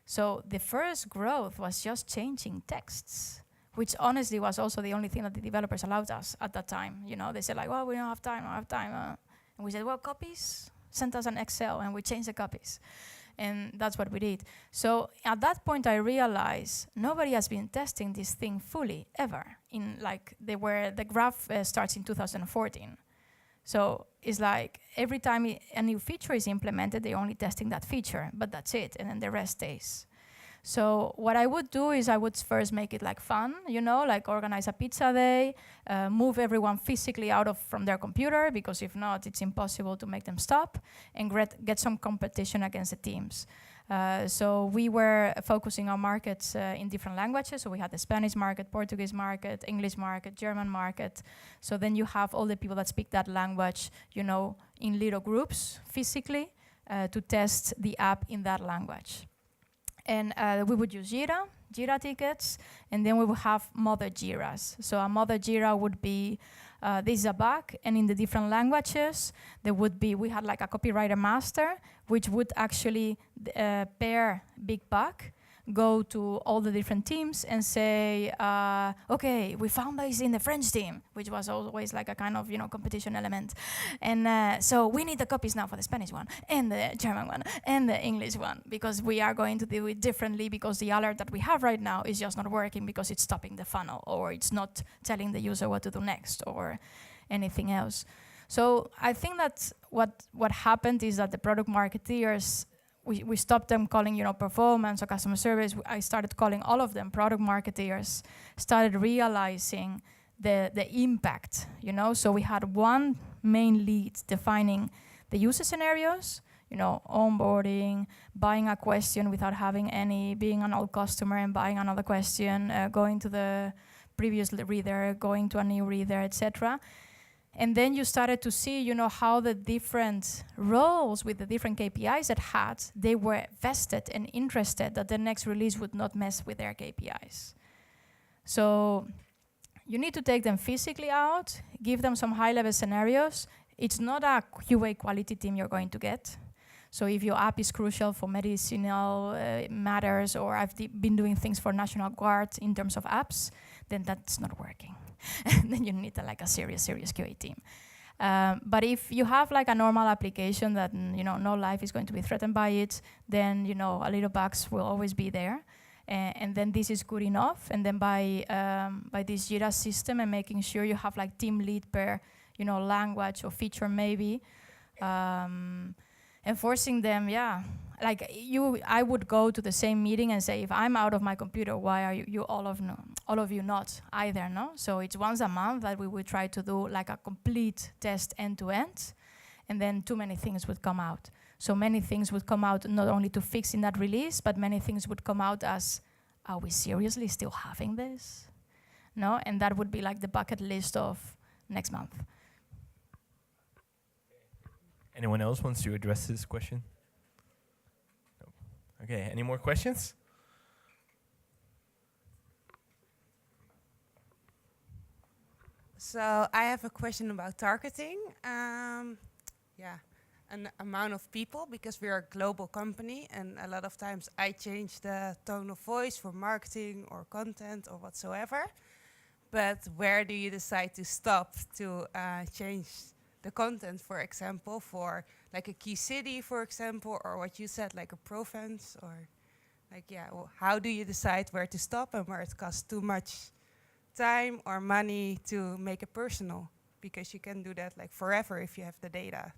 [SPEAKER 2] So the first growth was just changing texts, which honestly was also the only thing that the developers allowed us at that time. They said like, well, we don't have time. And we said, well, copies, send us an Excel, and we changed the copies. And that's what we did. So at that point, I realized nobody has been testing this thing fully ever. The graph starts in 2014. So it's like every time a new feature is implemented, they're only testing that feature, but that's it, and then the rest stays. So what I would do is I would first make it like fun, like organize a pizza day, move everyone physically from their computer, because if not, it's impossible to make them stop, and get some competition against the teams. So we were focusing on markets in different languages. So we had the Spanish market, Portuguese market, English market, German market. So then you have all the people that speak that language, in little groups physically to test the app in that language. And we would use Jira tickets, and then we would have mother Jiras. So a mother Jira would be, this is a bug, and in the different languages, we had like a copywriter master, which would actually pair big bug, go to all the different teams and say, okay, we found this in the French team, which was always like a kind of, competition element. And so we need the copies now for the Spanish one, and the German one, and the English one, because we are going to do it differently, because the alert that we have right now is just not working because it's stopping the funnel, or it's not telling the user what to do next, or anything else. So I think that what happened is that the product marketeers we stopped them calling, performance or customer service. I started calling all of them product marketeers, started realizing the impact, So we had one main lead defining the user scenarios, onboarding, buying a question without having any, being an old customer and buying another question, going to the previous reader, going to a new reader, etc. And then you started to see, how the different roles with the different KPIs it had, they were vested and interested that the next release would not mess with their KPIs. So you need to take them physically out, give them some high-level scenarios. It's not a QA quality team you're going to get. So if your app is crucial for medicinal matters, or I've been doing things for National Guard in terms of apps, then that's not working. Then you need a serious QA team. But if you have a normal application that no life is going to be threatened by it, then a little bugs will always be there, and then this is good enough. And then by this Jira system and making sure you have team lead per language or feature maybe, enforcing them, I would go to the same meeting and say, if I'm out of my computer, why are you all of you not either, no? So it's once a month that we would try to do a complete test end to end, and then too many things would come out. So many things would come out not only to fix in that release, but many things would come out as, are we seriously still having this? No, and that would be the bucket list of next month.
[SPEAKER 7] Anyone else wants to address this question? No. Okay, any more questions?
[SPEAKER 9] So I have a question about targeting. An amount of people, because we are a global company, and a lot of times I change the tone of voice for marketing or content or whatsoever. But where do you decide to stop to change the content, for example, for a key city, for example, or what you said, a Provence, or how do you decide where to stop and where it costs too much time or money to make it personal? Because you can do that forever if you have the data.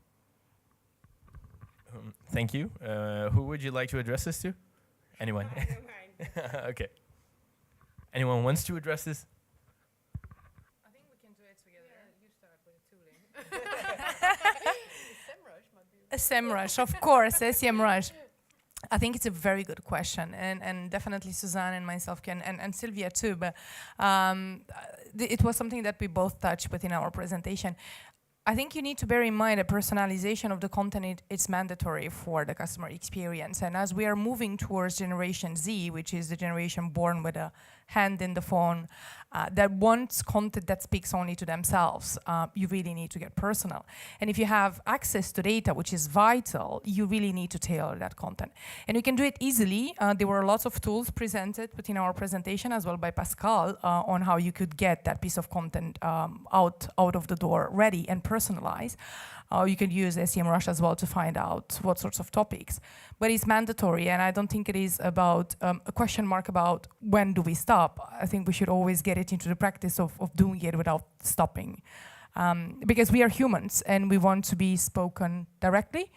[SPEAKER 7] Thank you. Who would you like to address this to? Anyone?
[SPEAKER 9] I don't mind.
[SPEAKER 7] Okay. Anyone wants to address this?
[SPEAKER 4] I think we can do it together. Yeah. You start with the tooling. SEMrush, of course, SEMrush. I think it's a very good question, and definitely Suzanne and myself can, and Sylvia too, but it was something that we both touched within our presentation. I think you need to bear in mind that personalization of the content, it's mandatory for the customer experience. And as we are moving towards Generation Z, which is the generation born with a hand in the phone, that wants content that speaks only to themselves, you really need to get personal. And if you have access to data, which is vital, you really need to tailor that content. And you can do it easily. There were lots of tools presented within our presentation as well by Pascal on how you could get that piece of content out of the door ready and personalized. You can use SEMrush as well to find out what sorts of topics. But it's mandatory, and I don't think it is about a question mark about when do we stop. I think we should always get it into the practice of doing it without stopping. Because we are humans, and we want to be spoken directly,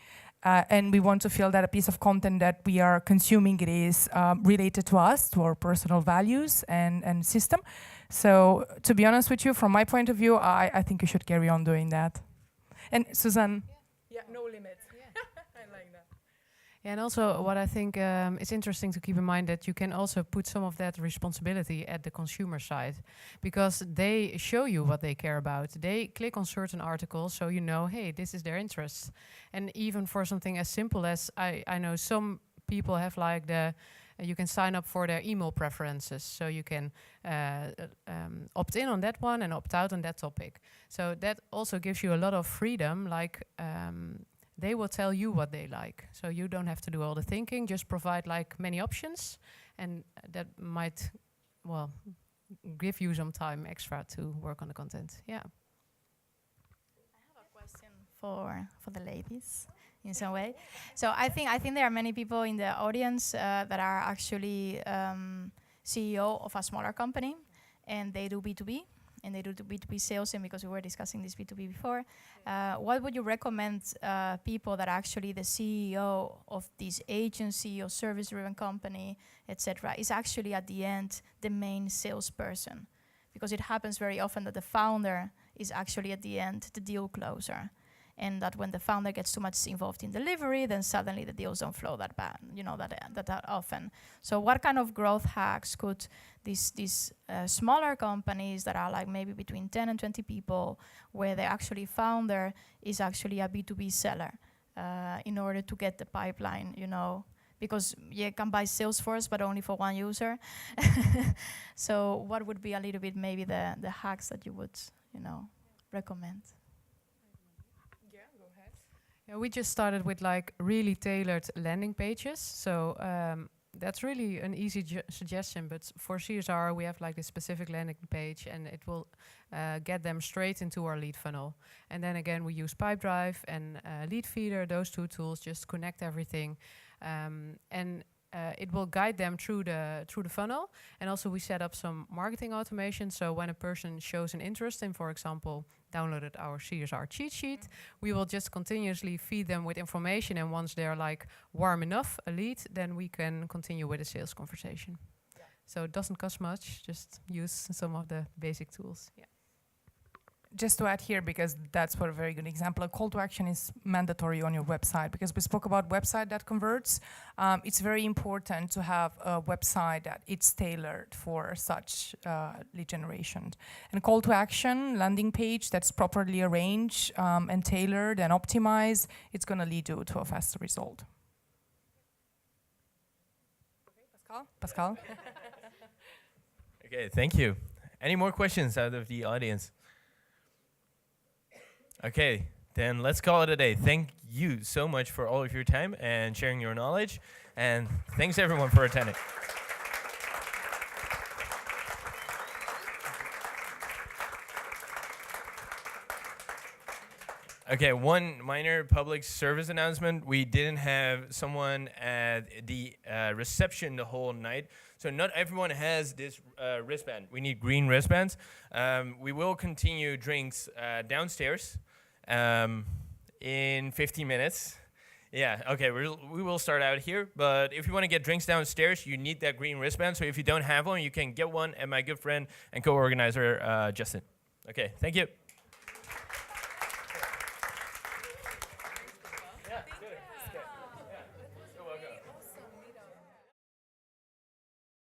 [SPEAKER 4] and we want to feel that a piece of content that we are consuming, it is related to us, to our personal values and system. So to be honest with you, from my point of view, I think you should carry on doing that. And Suzanne? Yeah, no limit. Yeah. I like that. Yeah, and also what I think it's interesting to keep in mind that you can also put some of that responsibility at the consumer side, because they show you what they care about. They click on certain articles, so you know, hey, this is their interest. And even for something as simple as, I know some people have you can sign up for their email preferences, so you can opt in on that one and opt out on that topic. So that also gives you a lot of freedom, they will tell you what they like. So you don't have to do all the thinking, just provide many options, and that might, give you some time extra to work on the content. Yeah.
[SPEAKER 2] I have a question for the ladies in some way. So I think there are many people in the audience that are actually CEO of a smaller company, and they do B2B. and they do the B2B sales, and because we were discussing this B2B before, what would you recommend people that are actually the CEO of this agency or service-driven company, etc., is actually at the end the main salesperson? Because it happens very often that the founder is actually at the end the deal closer. And that when the founder gets too much involved in delivery, then suddenly the deals don't flow that bad, that often. So what kind of growth hacks could these smaller companies that are like maybe between 10 and 20 people, where the actually founder is actually a B2B seller, in order to get the pipeline, because you can buy Salesforce, but only for one user. So what would be a little bit maybe the hacks that you would, recommend?
[SPEAKER 4] Yeah, we just started with like really tailored landing pages. So that's really an easy suggestion. But for CSR, we have like a specific landing page, and it will get them straight into our lead funnel. And then again, we use Pipedrive and Lead Feeder. Those two tools just connect everything, and it will guide them through the funnel. And also we set up some marketing automation. So when a person shows an interest in, for example, downloaded our CSR cheat sheet, we will just continuously feed them with information. And once they're like warm enough, a lead, then we can continue with the sales conversation. Yeah. So it doesn't cost much, just use some of the basic tools. Yeah.
[SPEAKER 3] Just to add here, because that's what a very good example, a call to action is mandatory on your website, because we spoke about website that converts. It's very important to have a website that it's tailored for such lead generation. And call to action, landing page that's properly arranged and tailored and optimized, it's going to lead you to a faster result. Okay, Pascal?
[SPEAKER 7] Okay, thank you. Any more questions out of the audience? Okay, then let's call it a day. Thank you so much for all of your time and sharing your knowledge. And thanks everyone for attending. Okay, one minor public service announcement. We didn't have someone at the reception the whole night. So not everyone has this wristband. We need green wristbands. We will continue drinks downstairs. In 15 minutes. Yeah, okay, we will start out here, but if you want to get drinks downstairs, you need that green wristband. So if you don't have one, you can get one at my good friend and co-organizer, Justin. Okay, thank you.